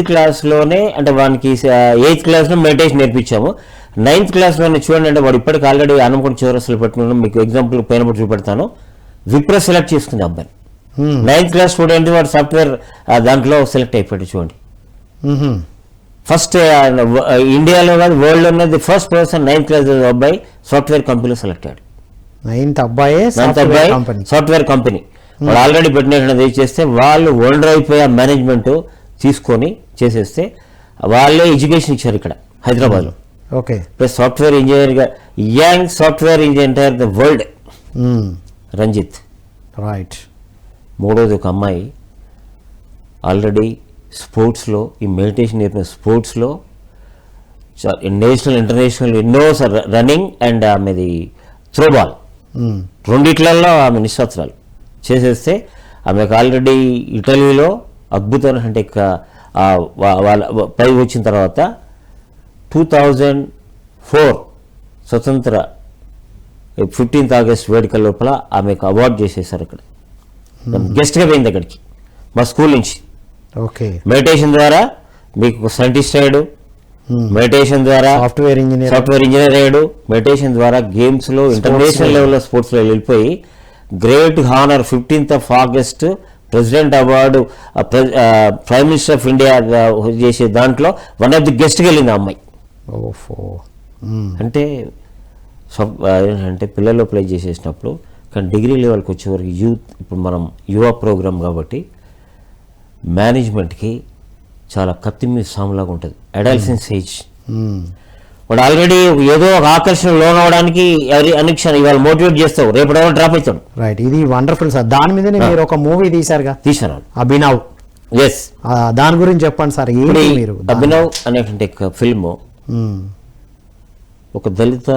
క్లాస్లోనే అంటే వానికి 8th క్లాస్లో మెడిటేషన్ నేర్పించాము. 9th క్లాస్లోనే చూడండి, అంటే వాడు ఇప్పటికి ఆల్రెడీ ఆనంకొండ చివరసలు పెట్టుకున్నాను, మీకు ఎగ్జాంపుల్ పైన కూడా చూపెడతాను. విప్రో సెలెక్ట్ చేసుకుంది అబ్బాయి, 9th క్లాస్ స్టూడెంట్, వాడు సాఫ్ట్వేర్ దాంట్లో సెలెక్ట్ అయిపోయాడు. చూడండి, ఫస్ట్ ఇండియాలో కాదు వరల్డ్లో ఉన్నది ఫస్ట్ పర్సన్ 9th క్లాస్ అబ్బాయి సాఫ్ట్వేర్ కంపెనీలో సెలెక్ట్ అయ్యాడు. 9th అబ్బాయి సాఫ్ట్వేర్ కంపెనీ వాళ్ళు ఆల్రెడీ పెట్టినది చేస్తే వాళ్ళు ఓనర్ అయిపోయే మేనేజ్మెంట్ తీసుకొని చేసేస్తే వాళ్ళే ఎడ్యుకేషన్ ఇచ్చారు ఇక్కడ హైదరాబాద్లో. ఓకే, ప్లస్ సాఫ్ట్వేర్ ఇంజనీర్గా young software engineer the world Ranjith. Right. మూడోది ఒక అమ్మాయి ఆల్రెడీ స్పోర్ట్స్లో ఈ మెడిటేషన్ నేర్పిన స్పోర్ట్స్లో నేషనల్ ఇంటర్నేషనల్ ఎన్నో రన్నింగ్ అండ్ ఆమెది త్రోబాల్ రెండిట్లలో ఆమె నిశ్వాసరాలు చేసేస్తే ఆమెకు ఆల్రెడీ ఇటలీలో అద్భుతమైన వాళ్ళ పై వచ్చిన తర్వాత 2004 స్వతంత్ర 15th ఆగస్ట్ వేడుకల లోపల ఆమెకు అవార్డు చేసేసారు. ఇక్కడ గెస్ట్గా పోయింది అక్కడికి మా స్కూల్ నుంచి. ఓకే, మెడిటేషన్ ద్వారా మీకు సైంటిస్ట్ అయ్యాడు, మెడిటేషన్ ద్వారా సాఫ్ట్వేర్ ఇంజనీర్ అయ్యాడు, మెడిటేషన్ ద్వారా గేమ్స్లో ఇంటర్నేషనల్ లెవెల్లో స్పోర్ట్స్లో వెళ్ళిపోయి great honour 15th August president award prime minister of India చేసే దాంట్లో వన్ ఆఫ్ ది గెస్ట్కి వెళ్ళింది ఆ అమ్మాయి. అంటే పిల్లలు ప్లే చేసేసినప్పుడు కానీ డిగ్రీ లెవెల్కి వచ్చేవరకు ఇప్పుడు మనం యువ ప్రోగ్రామ్ కాబట్టి మేనేజ్మెంట్కి చాలా కత్తిమీద సాములాగా ఉంటుంది. అడాలసెన్స్ ఏజ్, వాడు ఆల్రెడీ ఏదో ఒక ఆకర్షణ లోన్ అవడానికి అనుక్షణం ఇవాళ మోటివేట్ చేస్తావు, రేపు డ్రాప్ అవుతాడు. రైట్, ఇది వండర్ఫుల్ సార్. దాని మీద మీరు ఒక మూవీ తీశాను అభినవ్. ఎస్, దాని గురించి చెప్పండి సార్. మీరు అభినవ్ అనేటువంటి ఫిల్మ్ ఒక దళిత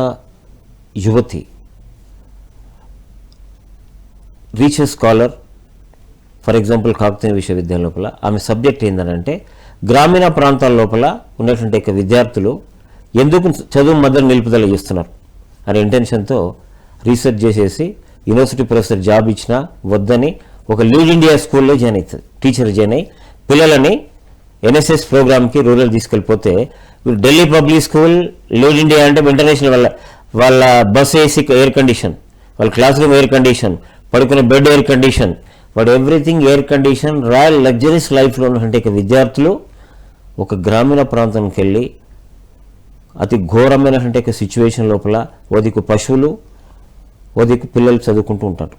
యువతి research scholar. For example Kakatiya విశ్వవిద్యాలయం లోపల ఆమె సబ్జెక్ట్ ఏంటంటే గ్రామీణ ప్రాంతాల లోపల ఉన్నటువంటి విద్యార్థులు ఎందుకు చదువు మధ్య నిలుపుదల చేస్తున్నారు అనే ఇంటెన్షన్తో రీసెర్చ్ చేసేసి యూనివర్సిటీ ప్రొఫెసర్ జాబ్ ఇచ్చినా వద్దని ఒక లీడ్ ఇండియా స్కూల్లో జాయిన్ అవుతుంది. టీచర్ జాయిన్ అయ్యి పిల్లలని ఎన్ఎస్ఎస్ ప్రోగ్రామ్కి రూరల్ తీసుకెళ్ళిపోతే Delhi public school lead India అంటే ఇంటర్నేషనల్ వాళ్ళ బస్ ఏసీ ఎయిర్ కండిషన్, వాళ్ళ క్లాస్ రూమ్ ఎయిర్ కండిషన్, పడుకునే బెడ్ ఎయిర్ కండిషన్, వాడు everything air condition, royal luxuries లైఫ్లో ఉన్నటువంటి విద్యార్థులు ఒక గ్రామీణ ప్రాంతానికి వెళ్ళి అతి ఘోరమైనటువంటి సిచ్యువేషన్ లోపల ఓదికు పశువులు ఓదికు పిల్లలు చదువుకుంటూ ఉంటారు.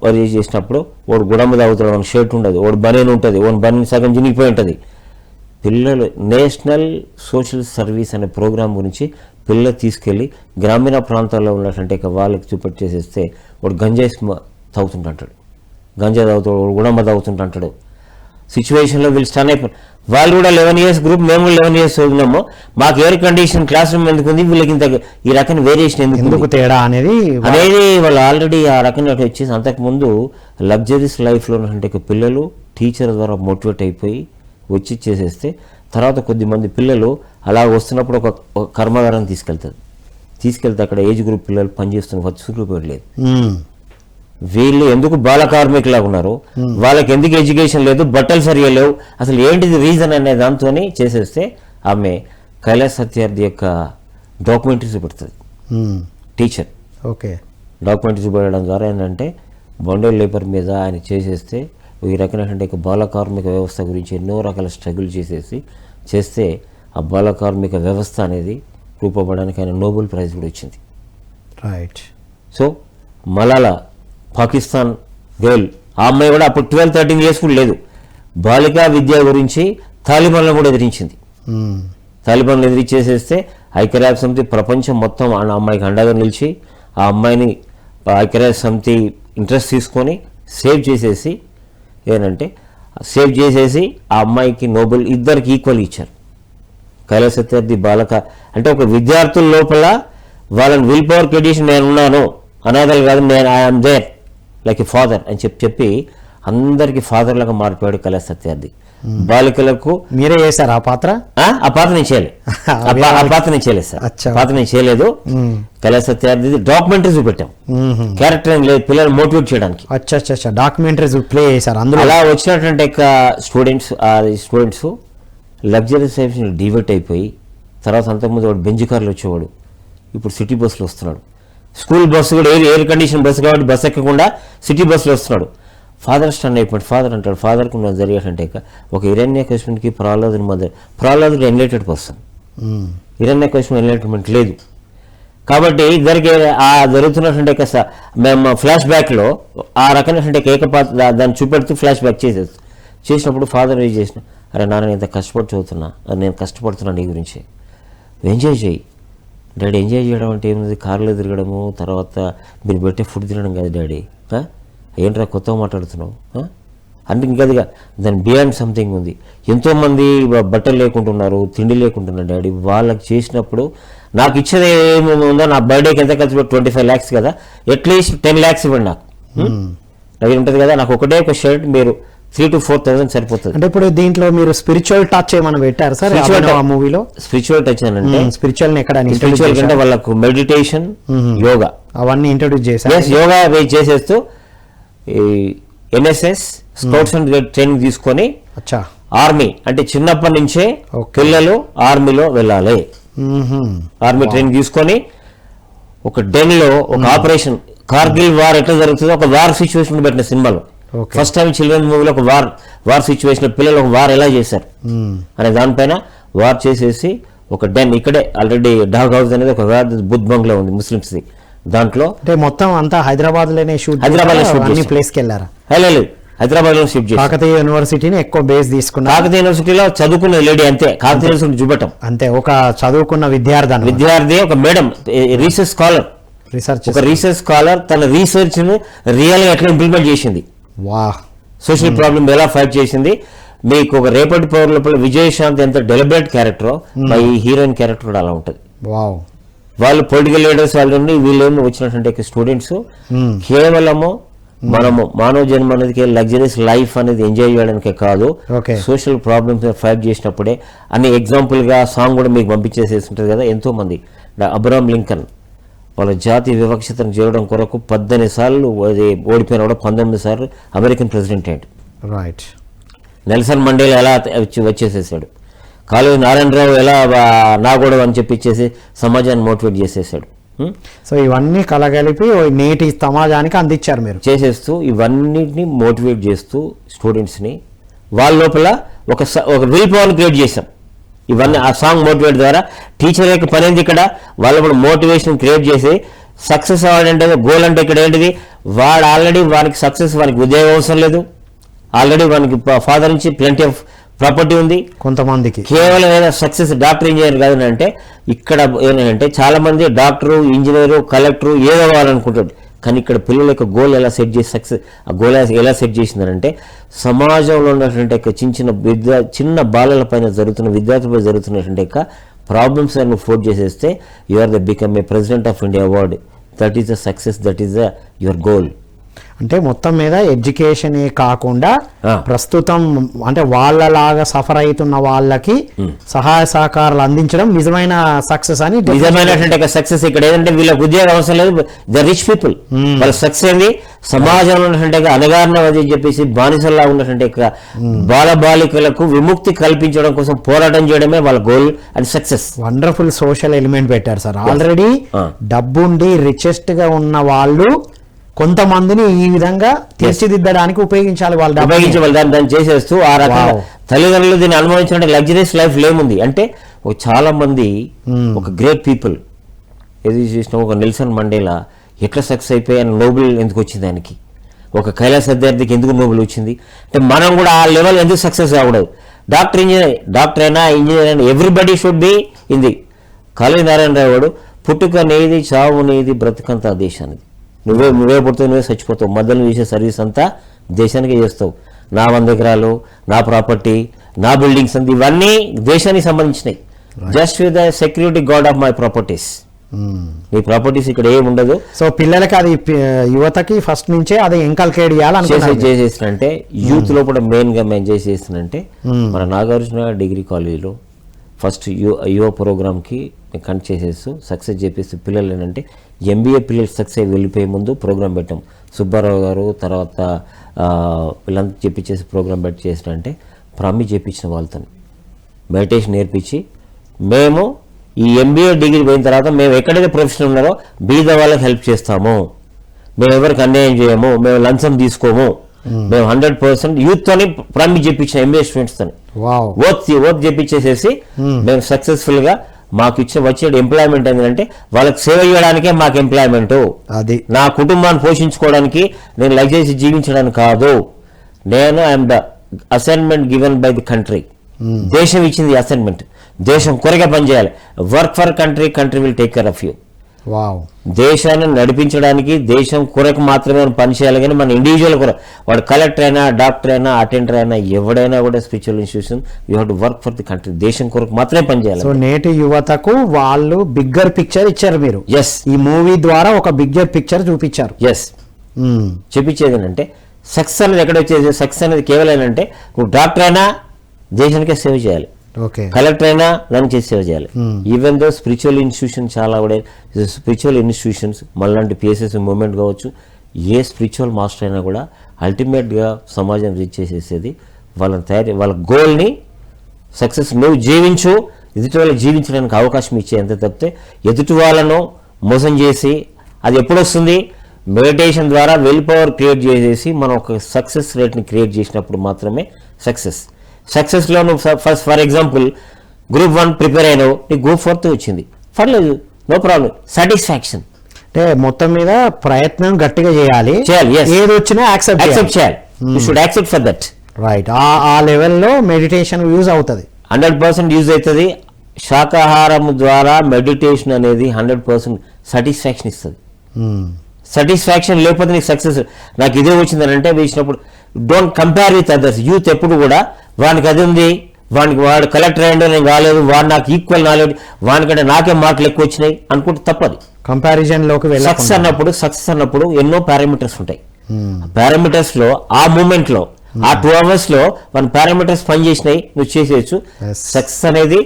అది చేసినప్పుడు వాడు గుడమ్మ తాగుతాడు, వాడికి షర్ట్ ఉండదు, వాడు బనీన్ ఉంటుంది, వాడు బనీన్ సగం చినిగిపోయి ఉంటుంది. పిల్లలు నేషనల్ సోషల్ సర్వీస్ అనే ప్రోగ్రాం గురించి పిల్లలు తీసుకెళ్ళి గ్రామీణ ప్రాంతాల్లో ఉన్నటువంటి వాళ్ళకి చూపెట్టేసేస్తే వాడు గంజాయి తాగుతుంటాడు, గంజా తాగుతాడు, వాడు గుడమ్మ తాగుతుంటాడు. సిచ్యువేషన్లో వీళ్ళు స్టన్ అయిపోయి వాళ్ళు కూడా 11 years గ్రూప్, మేము కూడా 11 years చదివినాము, మాకు ఎయిర్ కండిషన్ క్లాస్ రూమ్ ఎందుకు ఉంది, వీళ్ళకి ఇంత ఈ రకమైన వేరియేషన్ ఎందుకు తేడా అనేది వాళ్ళు ఆల్రెడీ ఆ రకంగా వచ్చేసి అంతకుముందు లగ్జరీస్ లైఫ్లో ఉన్నటువంటి పిల్లలు టీచర్ ద్వారా మోటివేట్ అయిపోయి వచ్చి చేసేస్తే తర్వాత కొద్దిమంది పిల్లలు అలా వస్తున్నప్పుడు ఒక కర్మాగారాన్ని తీసుకెళ్తే అక్కడ ఏజ్ గ్రూప్ పిల్లలు పనిచేస్తున్న వచ్చి గ్రూప్ లేదు. వీళ్ళు ఎందుకు బాల కార్మికులాగా ఉన్నారు, వాళ్ళకి ఎందుకు ఎడ్యుకేషన్ లేదు, బట్టలు సరిగా లేవు, అసలు ఏంటిది రీజన్ అనే దాంతో చేసేస్తే ఆమె కైలాస్ సత్యార్థి యొక్క డాక్యుమెంటరీ చూపెడుతుంది టీచర్. ఓకే, డాక్యుమెంటరీ చూపెట్టడం ద్వారా ఏంటంటే బాండేడ్ లేబర్ మీద ఆయన చేసేస్తే ఈ రకమైనటువంటి బాల కార్మిక వ్యవస్థ గురించి ఎన్నో రకాల స్ట్రగుల్ చేస్తే ఆ బాల కార్మిక వ్యవస్థ అనేది రూపపడడానికి ఆయన నోబెల్ ప్రైజ్ కూడా వచ్చింది. Right. So Malala Pakistan girl, ఆ అమ్మాయి కూడా అప్పుడు 12-13 years కూడా లేదు, బాలికా విద్య గురించి తాలిబాన్లను కూడా ఎదిరించింది. తాలిబాన్లు ఎదిరించేసేస్తే ఐక్యరాజ్య సమితి ప్రపంచం మొత్తం ఆ అమ్మాయికి అండగా నిలిచి ఆ అమ్మాయిని ఐక్యరాజ్య సమితి ఇంట్రెస్ట్ తీసుకొని సేవ్ చేసేసి ఆ అమ్మాయికి నోబెల్ ఇద్దరికి ఈక్వల్ ఇచ్చారు. కైలాస్ సత్యార్థి బాలక అంటే ఒక విద్యార్థుల లోపల వాళ్ళని విల్ పవర్ క్రెడిషన్ నేను ఉన్నాను, అనాథలు కాదు, నేను I'm there like a father అని చెప్పి అందరికి ఫాదర్ లాగా మారిపోయాడు కైలాస్ సత్యార్థి. బాలికలకు మీరే చేశారు ఆ పాత్ర? ఆ పాత్ర నేను చేయలేదు, సార్, పాత్ర నేను చేయలేదు. కైలాస్ సత్యార్థి డాక్యుమెంటరీ చూపెట్టాం, క్యారెక్టర్ ఏం లేదు, పిల్లలు మోటివేట్ చేయడానికి. డాక్యుమెంటరీ ప్లే చేశారు అందులో. అలా వచ్చినటువంటి స్టూడెంట్స్ లగ్జరీ లైఫ్ డివైట్ అయిపోయి తర్వాత అంతకుముందు వాడు బెంజ్ కార్లు వచ్చేవాడు, ఇప్పుడు సిటీ బస్సులో వస్తున్నాడు. స్కూల్ బస్సు కూడా ఎయిర్ కండిషన్ బస్సు కాబట్టి బస్సు ఎక్కకుండా సిటీ బస్సులో వస్తున్నాడు. ఫాదర్ స్టన్ అయిపోయాడు. ఫాదర్ అంటాడు, ఫాదర్కి జరిగేటంటే ఒక హిరణ్యకశిపునికి ప్రహ్లాదుడు ఎన్లైటెడ్ పర్సన్, హిరణ్యకశిపుని ఎన్లైట్మెంట్ లేదు కాబట్టి ఇద్దరికి ఆ జరుగుతున్నటువంటి మేము ఫ్లాష్ బ్యాక్లో ఆ రకమైనటువంటి ఏకపాత్ర దాన్ని చూపెడుతూ ఫ్లాష్ బ్యాక్ చేసినప్పుడు ఫాదర్ ఏం చేసిన, అరే నాన్న నేను ఇంత కష్టపడి చదువుతున్నా, నేను కష్టపడుతున్నా నీ గురించి, ఎంజాయ్ చేయి డాడీ. ఎంజాయ్ చేయడం అంటే ఏముంది, కార్లో తిరగడము, తర్వాత మీరు పెట్టే ఫుడ్ తినడం కాదు డాడీ, ఏంట్రా కొత్తగా మాట్లాడుతున్నావు అంటే ఇంకదిగా దాని బియాండ్ సంథింగ్ ఉంది. ఎంతోమంది బట్టలు లేకుంటున్నారు, తిండి లేకుంటున్నారు డాడీ, వాళ్ళకి చేసినప్పుడు నాకు ఇచ్చేది ఏమేమి ఉందో, నా బర్త్డేకి ఎంత ఖర్చు పెట్టి 25 lakhs కదా, అట్లీస్ట్ 10 lakhs ఇవ్వండి నాకు, అది ఉంటుంది కదా, నాకు ఒకటే ఒక షర్ట్ మీరు 3,000 to 4,000 సరిపోతుంది. అంటే ఇప్పుడు దీంట్లో మీరు స్పిరిచువల్ టచ్ ఏమైనా పెట్టారు సార్ ఆ మూవీలో? స్పిరిచువల్ టచ్ అంటే స్పిరిచువల్ ఎక్కడ అంటే వాళ్ళకు మెడిటేషన్, యోగా అవన్నీ ఇంట్రొడ్యూస్ చేశారు. యోగా చేసేస్తూ NSS scouts and guides training తీసుకొని ఆర్మీ అంటే చిన్నప్పటి నుంచే పిల్లలు ఆర్మీలో వెళ్ళాలి. ఆర్మీ ట్రైనింగ్ తీసుకొని ఒక డెన్ లో ఒక ఆపరేషన్ కార్గిల్ వార్ ఎట్లా జరుగుతుందో ఒక వార్ సిచ్యువేషన్ పెట్టిన సినిమాలో ఫస్ట్ టైం చిల్డ్రన్ మూవీలో ఒక వార్ సిచ్యువేషన్ పిల్లలు ఒక వార్ ఎలా చేశారు అనే దానిపైన వార్ చేసేసి ఒక డెన్ ఇక్కడే ఆల్రెడీ డాగ్ హౌస్ అనేది ఒక బుద్ధ్ బంగ్లా ఉంది ముస్లిమ్స్ ది, దాంట్లో అంటే మొత్తం అంతా హైదరాబాద్ లోనే షూట్ ప్లేస్ కి వెళ్ళారా? హైదరాబాద్ లో షిఫ్ట్ చేసి కాకతీయ యూనివర్సిటీని ఎక్కువ బేస్ తీసుకున్నారు. కాకతీయ యూనివర్సిటీలో చదువుకున్న లేడీ అంతే, కాకతీయ యూనివర్సిటీ చూపటం అంతే, ఒక చదువుకున్న విద్యార్థి ఒక madam research scholar, research scholar తన రీసెర్చ్ ని రియల్ గా ఎట్లా ఇంప్లిమెంట్ చేసింది, సోషల్ ప్రాబ్లమ్ ఎలా ఫైట్ చేసింది. మీకు ఒక రేపటి పవర్ లోపల విజయశాంతి ఎంత డెలిబరేట్ క్యారెక్టర్, ఈ హీరోయిన్ క్యారెక్టర్ కూడా అలా ఉంటుంది. వాళ్ళు పొలిటికల్ లీడర్స్ వాళ్ళు వీళ్ళు వచ్చినటువంటి స్టూడెంట్స్ కేవలము మనము మానవ జన్మ అనేది లగ్జరీస్ లైఫ్ అనేది ఎంజాయ్ చేయడానికే కాదు, Okay. సోషల్ ప్రాబ్లమ్స్ ఫైట్ చేసినప్పుడే అని ఎగ్జాంపుల్గా సాంగ్ కూడా మీకు పంపించేసేసి ఉంటుంది కదా. ఎంతోమంది అబ్రహాం లింకన్ వాళ్ళ జాతి వివక్షతను చేయడం కొరకు 18 సార్లు ఓడిపోయిన కూడా 19 సార్లు అమెరికన్ ప్రెసిడెంట్ అయ్యాడు. రైట్. నెల్సన్ మండేలా ఎలా వచ్చేసేసాడు, కాళీ నారాయణరావు ఎలా నాగోడవ అని చెప్పిచ్చేసి సమాజాన్ని మోటివేట్ చేసేసాడు. సో ఇవన్నీ కలగలిపి నేటి సమాజానికి అందించారు మీరు. చేసేస్తూ ఇవన్నిటిని మోటివేట్ చేస్తూ స్టూడెంట్స్ని వాళ్ళ లోపల ఒక విల్ పవర్ని క్రియేట్ చేశాం. ఇవన్నీ ఆ సాంగ్ మోటివేట్ ద్వారా టీచర్ యొక్క పని ఏంటి ఇక్కడ, వాళ్ళ కూడా మోటివేషన్ క్రియేట్ చేసి సక్సెస్ అవ్వాలంటే గోల్ అంటే ఇక్కడ ఏంటిది, వాడు ఆల్రెడీ వానికి సక్సెస్, వానికి ఉద్యోగం అవసరం లేదు, ఆల్రెడీ వానికి ఫాదర్ నుంచి ప్లెంటీ ఆఫ్ ప్రాపర్టీ ఉంది. కొంతమందికి కేవలం ఏదైనా సక్సెస్ డాక్టర్ ఇంజనీర్ కాదు అంటే ఇక్కడ ఏంటంటే చాలా మంది డాక్టరు ఇంజనీరు కలెక్టరు ఏదో అవ్వాలనుకుంటాడు. కానీ ఇక్కడ పిల్లల యొక్క గోల్ ఎలా సెట్ చేసి సక్సెస్ ఆ గోల్ ఎలా సెట్ చేసిందనంటే సమాజంలో ఉన్నటువంటి చిన్న బాలల పైన జరుగుతున్న విద్యార్థులపై జరుగుతున్నటువంటి యొక్క ప్రాబ్లమ్స్ అన్ని ఫోర్ట్ చేసేస్తే you are the become a president of India award. That is the success, that is the your goal. అంటే మొత్తం మీద ఎడ్యుకేషనే కాకుండా ప్రస్తుతం అంటే వాళ్ళలాగా సఫర్ అవుతున్న వాళ్ళకి సహాయ సహకారాలు అందించడం నిజమైన సక్సెస్ అని. నిజమైనటువంటి సక్సెస్ ఇక్కడ ఏంటంటే వీళ్ళకి ఉద్యోగం అవసరం లేదు, ద రిచ్ పీపుల్. వాళ్ళ సక్సెస్ ఏంది, సమాజంలో ఉన్నటువంటి అనగారిన అని చెప్పేసి బానిసల్లా ఉన్నటువంటి బాలబాలికలకు విముక్తి కల్పించడం కోసం పోరాటం చేయడమే వాళ్ళ goal and success. Wonderful social element పెట్టారు సార్. ఆల్రెడీ డబ్బుండి రిచెస్ట్ గా ఉన్న వాళ్ళు కొంతమందిని ఈ విధంగా తీర్చిదిద్దడానికి ఉపయోగించాలి, దాన్ని చేసేస్తూ ఆ రకంగా తల్లిదండ్రులు దీన్ని అనుభవించిన లగ్జరీస్ లైఫ్ లేముంది అంటే చాలా మంది ఒక గ్రేట్ పీపుల్ ఏది చూసినా ఒక నెల్సన్ మండేలా ఎట్లా సక్సెస్ అయిపోయి నోబెల్ ఎందుకు వచ్చింది ఆయనకి, ఒక కైలాస విద్యార్థికి ఎందుకు నోబెల్ వచ్చింది అంటే మనం కూడా ఆ లెవెల్ ఎందుకు సక్సెస్ కాకూడదు. డాక్టర్ అయినా ఇంజనీర్ అయినా everybody should be in the. Kali Narayanarao పుట్టుక నేది చావు నేది బ్రతుకంతా దేశానికి, నువ్వే పుడుతావు నువ్వే చచ్చిపోతావు, మధ్యలో చేసే సర్వీస్ అంతా దేశానికే చేస్తావు. నా 100 ఎకరాలు, నా ప్రాపర్టీ, నా బిల్డింగ్స్ అంతా ఇవన్నీ దేశానికి సంబంధించినవి. Just with the security guard of my properties. Me properties ఇక్కడ ఏమి ఉండదు. సో పిల్లలకి అది యువతకి ఫస్ట్ నుంచే అది ఇంకల్కేట్ చేసేసినంటే యూత్ లోపల మెయిన్ గా మేము చేసేసినంటే మన నాగార్జున డిగ్రీ కాలేజీలో ఫస్ట్ యువ ప్రోగ్రామ్కి కండక్ట్ చేసేస్తూ సక్సెస్ చేపిస్తూ పిల్లలు ఏంటంటే ఎంబీఏ పిల్లలు సక్సెస్ వెళ్ళిపోయే ముందు ప్రోగ్రామ్ పెట్టాం. సుబ్బారావు గారు తర్వాత వీళ్ళంతా చెప్పించేసి ప్రోగ్రామ్ పెట్టి చేసినంటే ప్రామిస్ చేయించిన వాళ్ళతో మెడిటేషన్ నేర్పించి మేము ఈ ఎంబీఏ డిగ్రీ పోయిన తర్వాత మేము ఎక్కడైతే ప్రొఫెషన్ ఉన్నారో బీద వాళ్ళకి హెల్ప్ చేస్తాము, మేము ఎవరికి అన్యాయం చేయము, మేము లంచం తీసుకోము, మేము 100% యూత్ తోని ప్రామిస్ చెప్పించిన ఎంబీఏ స్టూడెంట్స్ తోని ఓత్ చెప్పించేసేసి మేము సక్సెస్ఫుల్ గా మాకు వచ్చే ఎంప్లాయ్మెంట్ ఏంటంటే వాళ్ళకి సేవ చేయడానికే మాకు ఎంప్లాయ్మెంట్. అది నా కుటుంబాన్ని పోషించుకోవడానికి నేను లగ్జరీస్ జీవించడానికి కాదు. నేను I'm the assignment given by the country. దేశం ఇచ్చింది అసైన్మెంట్, దేశం కొరగా పనిచేయాలి. Work for country, country will take care of you. దేశాన్ని నడిపించడానికి దేశం కొరకు మాత్రమే పనిచేయాలి. కానీ మన ఇండివిజువల్ కొరకు వాడు కలెక్టర్ అయినా డాక్టర్ అయినా అటెండర్ అయినా ఎవడైనా కూడా spiritual institution you have to work for the country. దేశం కొరకు మాత్రమే పనిచేయాలి. సో నేటి యువతకు వాళ్ళు బిగ్గర్ పిక్చర్ ఇచ్చారు మీరు. ఎస్, ఈ మూవీ ద్వారా ఒక బిగ్గర్ పిక్చర్ చూపించారు. ఎస్, చూపించేది ఏంటంటే సక్సెస్ అనేది ఎక్కడ వచ్చేది, సక్సెస్ అనేది కేవలం ఏంటంటే నువ్వు డాక్టర్ అయినా దేశానికే సేవ చేయాలి, కలెక్టర్ అయినా దానికి సేవ చేయాలి. ఈవెన్ దో స్పిరిచువల్ ఇన్స్టిట్యూషన్ చాలా కూడా స్పిరిచువల్ ఇన్స్టిట్యూషన్స్ మళ్ళీ పిఎస్ఎస్ మూవ్మెంట్ కావచ్చు, ఏ స్పిరిచువల్ మాస్టర్ అయినా కూడా అల్టిమేట్గా సమాజం రీచ్ చేసేసేది వాళ్ళ గోల్ని సక్సెస్ నువ్వు జీవించు, ఎదుటి వాళ్ళకి జీవించడానికి అవకాశం ఇచ్చే అంతే తప్పితే ఎదుటి వాళ్ళను మోసం చేసి అది ఎప్పుడొస్తుంది, మెడిటేషన్ ద్వారా విల్ పవర్ క్రియేట్ చేసేసి మనం ఒక సక్సెస్ రేట్ని క్రియేట్ చేసినప్పుడు మాత్రమే సక్సెస్లో నువ్వు ఫర్ ఎగ్జాంపుల్ గ్రూప్ 1 ప్రిపేర్ అయినావు, నీకు గ్రూప్ 4 వచ్చింది, పర్లేదు, నో ప్రాబ్లం, సాటిస్ఫాక్షన్. అంటే మొత్తం మీద ప్రయత్నం గట్టిగా చేయాలి, ఏది వచ్చినా యాక్సెప్ట్ చేయాలి. You should accept for that. Right, ఆ లెవెల్లో మెడిటేషన్ యూజ్ అవుతుంది, 100% యూజ్ అవుతుంది. శాకాహారం ద్వారా మెడిటేషన్ అనేది 100% సాటిస్ఫాక్షన్ ఇస్తుంది. సాటిస్ఫాక్షన్ లేకపోతే నీకు సక్సెస్ నాకు ఇదే వచ్చిందని అంటే వేసినప్పుడు don't compare with others. Youth ఎప్పుడు కూడా వానికి అది ఉంది, వాడు కలెక్టర్ అయ్యిండో నేను కాలేదు, వాడు నాకు ఈక్వల్ నాలెడ్జ్, వానికంటే నాకే మార్కులు ఎక్కువ వచ్చినాయి అనుకుంటే తప్పది. కంపారిజన్ లోకి సక్సెస్ అన్నప్పుడు ఎన్నో పారామీటర్స్ ఉంటాయి. పారామీటర్స్ లో ఆ మూమెంట్ లో ఆ 2 hours లో మన పారామీటర్స్ పని చేసినాయి, నువ్వు చేసేయచ్చు. సక్సెస్ అనేది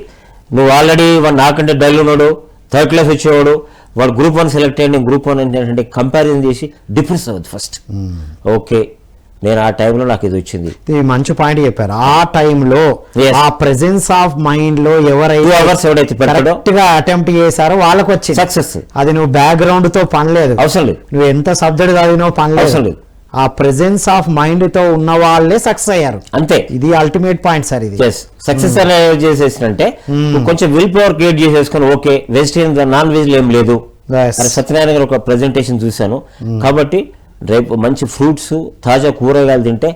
నువ్వు ఆల్రెడీ వాడు నాకంటే డల్ ఉన్నాడు, 3rd class వచ్చేవాడు, వాడు గ్రూప్ 1 సెలెక్ట్ అయ్యి గ్రూప్ 1 అంటే కంపారిజన్ చేసి డిఫరెన్స్ అవ్వదు ఫస్ట్. ఓకే, నేను ఆ టైంలో నాకు ఇది వచ్చింది. ఇది మంచి పాయింట్ చెప్పారు. ఆ టైంలో ఆ ప్రెసెన్స్ ఆఫ్ మైండ్ లో 2 hours ఎవడైతే కరెక్ట్ గా అటెంప్ట్ చేశారో వాళ్ళకి వచ్చింది సక్సెస్. అది నువ్వు బ్యాక్గ్రౌండ్ తో పని లేదు, అవసరం లేదు, నువ్వు ఎంత సబ్జెక్ట్ చదివినో పని అవసరం లేదు, లేదు. ఆ ప్రెసెన్స్ ఆఫ్ మైండ్ తో ఉన్న వాళ్ళే సక్సెస్ అయ్యారు. అంతే, ఇది అల్టిమేట్ పాయింట్ సార్. ఇది సక్సెస్ అనేది చేసేసినంటే కొంచెం విల్ పవర్ క్రియేట్ చేసేసుకొని ఓకే వెజిటేరియన్ నాన్ వెజ్ ఏం లేదు. సత్యనారాయణ గారు ఒక ప్రెజెంటేషన్ చూశాను. కాబట్టి రేపు మంచి ఫ్రూట్స్ తాజా కూరగాయలు తింటే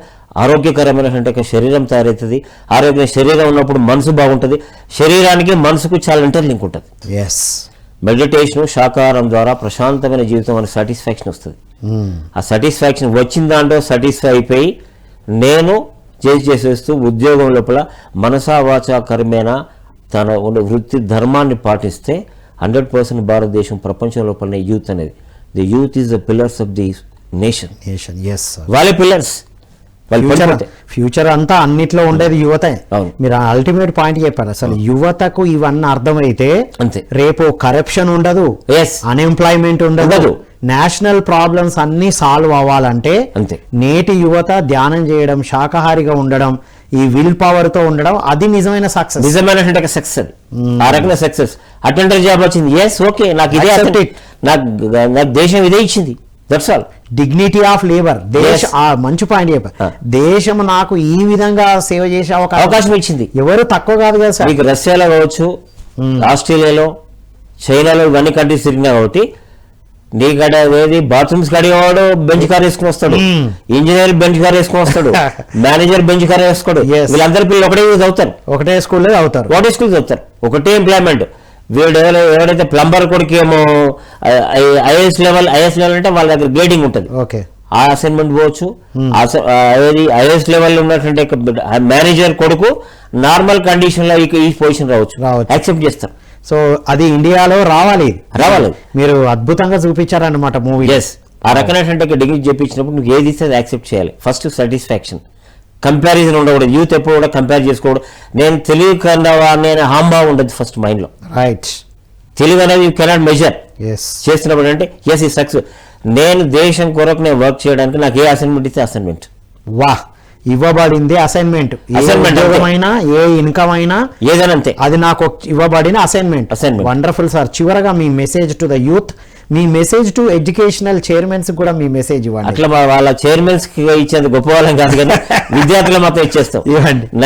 ఆరోగ్యకరమైనటువంటి శరీరం తయారవుతుంది. ఆరోగ్య శరీరం ఉన్నప్పుడు మనసు బాగుంటుంది. శరీరానికి మనసుకు చాలా ఇంటర్లింక్ ఉంటుంది. మెడిటేషన్ శాకాహారం ద్వారా ప్రశాంతమైన జీవితం అనే సాటిస్ఫాక్షన్ వస్తుంది. ఆ సాటిస్ఫాక్షన్ వచ్చిన దాంట్లో సాటిస్ఫై అయిపోయి నేను చేసేస్తూ ఉద్యోగం లోపల మనసా వాచా కర్మేణ తన వృత్తి ధర్మాన్ని పాటిస్తే 100% భారతదేశం ప్రపంచం లోపల యూత్ అనేది, the youth is the pillars of the nation. వాళ్ళే పిల్లర్స్. ఫ్యూచర్ అంతా అన్నిట్లో ఉండేది యువతే. మీరు అల్టిమేట్ పాయింట్ చెప్పారు. అసలు యువతకు ఇవన్నీ అర్థమైతే రేపు కరప్షన్ ఉండదు, అన్ఎంప్లాయ్మెంట్ ఉండదు, నేషనల్ ప్రాబ్లమ్స్ అన్ని సాల్వ్ అవ్వాలంటే నేటి యువత ధ్యానం చేయడం, శాకాహారిగా ఉండడం, ఈ విల్ పవర్ తో ఉండడం, అది నిజమైన సక్సెస్. నిజమైన సక్సెస్. ఆ రకమైన సక్సెస్. అటెండర్ జాబ్ వచ్చింది, ఎస్ ఓకే, నాకు ఇదే నాకు దేశం ఇదే ఇచ్చింది, that's all. Dignity of labour. మంచి పాయింట్ చెప్పారు. దేశం నాకు ఈ విధంగా సేవ చేసే అవకాశం ఇచ్చింది. ఎవరు తక్కువ కాదు కదా సార్. మీకు రష్యాలో కావచ్చు, ఆస్ట్రేలియాలో, చైనాలో ఇవన్నీ కంట్రీస్ తిరిగినా కాబట్టి నీకడ ఏది బాత్రూమ్స్ కడిగేవాడు బెంచ్ కార్ వేసుకుని వస్తాడు, ఇంజనీర్ బెంచ్ కార్ వేసుకుని వస్తాడు, మేనేజర్ బెంచ్ కార్ వేసుకోడు. వీళ్ళందరి పిల్లలు ఒకటే చదువుతారు, ఒకటే స్కూల్లో చదువుతారు, ఒకటే స్కూల్ చదువుతారు, ఒకటే ఎంప్లాయ్మెంట్. వీడు ఎవరైతే ప్లంబర్ కొడుకు ఏమో ఐఏఎస్ లెవెల్ అంటే వాళ్ళ దగ్గర గ్రేడింగ్ ఉంటుంది, ఆ అసైన్మెంట్ పోవచ్చు. ఐఏఎస్ లెవెల్ ఉన్నటువంటి మేనేజర్ కొడుకు నార్మల్ కండిషన్ లో ఈ పొజిషన్ రావచ్చు, యాక్సెప్ట్ చేస్తారు. సో అది ఇండియాలో రావాలి. మీరు అద్భుతంగా చూపించారన్నమాట మూవీ. ఆ రకమైనటువంటి డిగ్రీ చెప్పించినప్పుడు నువ్వు ఏది ఇస్తే అది యాక్సెప్ట్ చేయాలి. ఫస్ట్ సాటిస్ఫాక్షన్, కంపారిజన్ ఉండకూడదు. యూత్ ఎప్పుడు కూడా కంపేర్ చేసుకోవడం, నేను తెలివి కన్నా నేను హాంభావం ఉండదు ఫస్ట్ మైండ్ లో. రైట్. తెలివి అనేది యూ కెనాట్ మెజర్ చేస్తున్నప్పుడు అంటే ఎస్ ఈ సక్సెస్. నేను దేశం కొరకు నేను వర్క్ చేయడానికి నాకు ఏ అసైన్మెంట్ ఇస్తే అసైన్మెంట్ ఇవ్వబడింది అసైన్మెంట్. ఉద్యోగమైనా ఏ ఇన్కమ్ అయినా ఏదైనా అంతే, అది నాకు ఇవ్వబడిన అసైన్మెంట్. Wonderful sir. చివరగా మీ మెసేజ్ టు ద యూత్, మీ మెసేజ్ టు ఎడ్యుకేషనల్ చైర్మన్స్ కూడా మీ మెసేజ్ ఇవ్వండి. అట్లా వాళ్ళ చైర్మన్స్ కి ఇచ్చేది గొప్ప వాళ్ళం కాదు కదా, విద్యార్థులు మాత్రం ఇచ్చేస్తాం.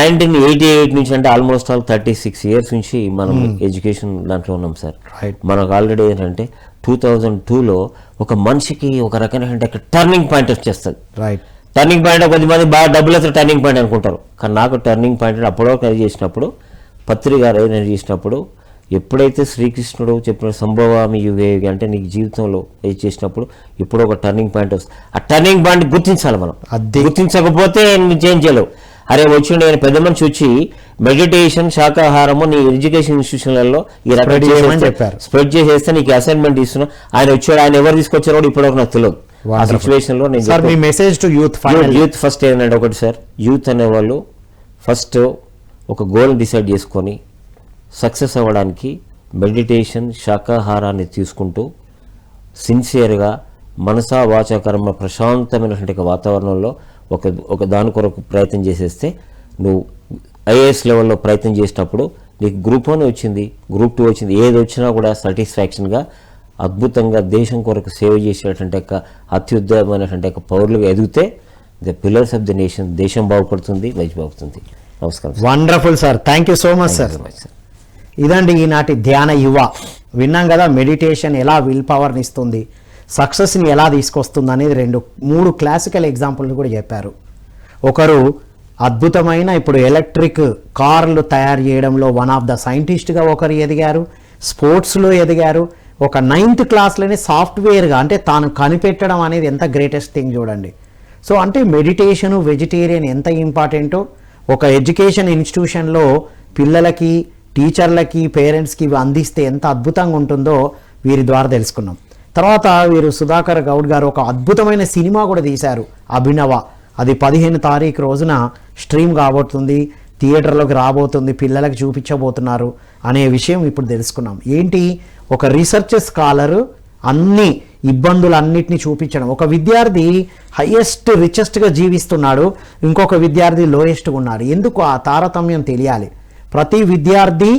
1988 నుంచి అంటే ఆల్మోస్ట్ 36 years నుంచి మనం ఎడ్యుకేషన్ దాంట్లో ఉన్నాం సార్. మనకు ఆల్రెడీ ఏంటంటే 2002లో ఒక మనిషికి ఒక రకమైన టర్నింగ్ పాయింట్ వచ్చేస్తుంది. టర్నింగ్ పాయింట్ కొద్దిమంది బాగా డబ్బులతో టర్నింగ్ పాయింట్ అనుకుంటారు, కానీ నాకు టర్నింగ్ పాయింట్ అప్పుడో చేసినప్పుడు పత్రి గారు ఏదైనా చేసినప్పుడు, ఎప్పుడైతే శ్రీకృష్ణుడు చెప్పిన సంభవామి యుగే అంటే నీకు జీవితంలో ఏది చేసినప్పుడు ఇప్పుడు ఒక టర్నింగ్ పాయింట్ వస్తుంది. ఆ టర్నింగ్ పాయింట్ గుర్తించాలి మనం. గుర్తించకపోతే నువ్వు చేంజ్ చేయలేవు. అరే వచ్చి నేను పెద్ద మనిషి వచ్చి మెడిటేషన్ శాకాహారము నీ ఎడ్యుకేషన్ ఇన్స్టిట్యూషన్లలో ఈ రకంగా స్ప్రెడ్ చేసేస్తే నీకు అసైన్మెంట్ ఇస్తున్నా. ఆయన వచ్చాడు, ఆయన ఎవరు తీసుకొచ్చారో ఇప్పటివరకు నాకు తెలియదు. ఆ సిచ్యువేషన్ లో నేను మెసేజ్ టు యూత్ ఫస్ట్ ఏంటంటే ఒకటి సార్, యూత్ అనేవాళ్ళు ఫస్ట్ ఒక గోల్ డిసైడ్ చేసుకొని సక్సెస్ అవ్వడానికి మెడిటేషన్ శాకాహారాన్ని తీసుకుంటూ సిన్సియర్గా మనసా వాచా కర్మ ప్రశాంతమైనటువంటి వాతావరణంలో ఒక దాని కొరకు ప్రయత్నం చేసేస్తే, నువ్వు ఐఏఎస్ లెవెల్లో ప్రయత్నం చేసినప్పుడు నీకు గ్రూప్ 1 వచ్చింది, గ్రూప్ 2 వచ్చింది, ఏది వచ్చినా కూడా సాటిస్ఫాక్షన్గా అద్భుతంగా దేశం కొరకు సేవ చేసేటువంటి అత్యుత్తమైనటువంటి పౌరులుగా ఎదిగితే the pillars of the nation, దేశం బాగుపడుతుంది, వైజ్ బాగుతుంది. నమస్కారం. Wonderful sir, thank you so much sir. ఇదండి ఈనాటి ధ్యాన యువ. విన్నాం కదా, మెడిటేషన్ ఎలా విల్ పవర్ని ఇస్తుంది, సక్సెస్ని ఎలా తీసుకొస్తుంది అనేది 3 క్లాసికల్ ఎగ్జాంపుల్ని కూడా చెప్పారు. ఒకరు అద్భుతమైన ఇప్పుడు ఎలక్ట్రిక్ కార్లు తయారు చేయడంలో వన్ ఆఫ్ ద సైంటిస్ట్గా ఒకరు ఎదిగారు, స్పోర్ట్స్లో ఎదిగారు. ఒక 9th క్లాస్లోనే సాఫ్ట్వేర్గా అంటే తాను కనిపెట్టడం అనేది ఎంత గ్రేటెస్ట్ థింగ్ చూడండి. సో అంటే మెడిటేషను, వెజిటేరియన్ ఎంత ఇంపార్టెంటో ఒక ఎడ్యుకేషన్ ఇన్స్టిట్యూషన్లో పిల్లలకి, టీచర్లకి, పేరెంట్స్కి ఇవి అందిస్తే ఎంత అద్భుతంగా ఉంటుందో వీరి ద్వారా తెలుసుకున్నాం. తర్వాత వీరు సుధాకర్ గౌడ్ గారు ఒక అద్భుతమైన సినిమా కూడా తీశారు, అభినవ. అది 15 తారీఖు రోజున స్ట్రీమ్ కాబోతుంది, థియేటర్లోకి రాబోతుంది, పిల్లలకు చూపించబోతున్నారు అనే విషయం ఇప్పుడు తెలుసుకున్నాం. ఏంటి, ఒక రీసెర్చ్ స్కాలర్ అన్ని ఇబ్బందులన్నిటిని చూపించడం. ఒక విద్యార్థి హైయెస్ట్ రిచెస్ట్గా జీవిస్తున్నాడు, ఇంకొక విద్యార్థి లోయెస్ట్గా ఉన్నాడు. ఎందుకు ఆ తారతమ్యం తెలియాలి. ప్రతి విద్యార్థి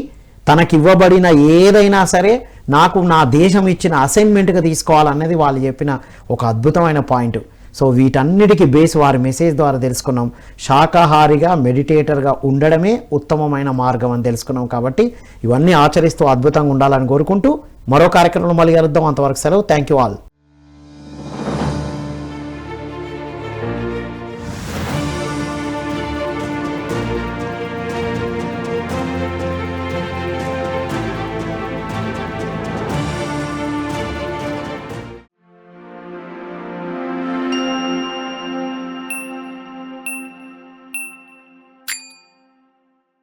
తనకివ్వబడిన ఏదైనా సరే నాకు నా దేశం ఇచ్చిన అసైన్మెంట్గా తీసుకోవాలన్నది వాళ్ళు చెప్పిన ఒక అద్భుతమైన పాయింట్. సో వీటన్నిటికీ బేస్ వారి మెసేజ్ ద్వారా తెలుసుకున్నాం. శాకాహారిగా మెడిటేటర్గా ఉండడమే ఉత్తమమైన మార్గం అని తెలుసుకున్నాం. కాబట్టి ఇవన్నీ ఆచరిస్తూ అద్భుతంగా ఉండాలని కోరుకుంటూ మరో కార్యక్రమంలో మళ్ళీ కలుద్దాం. అంతవరకు సెలవు. Thank you all.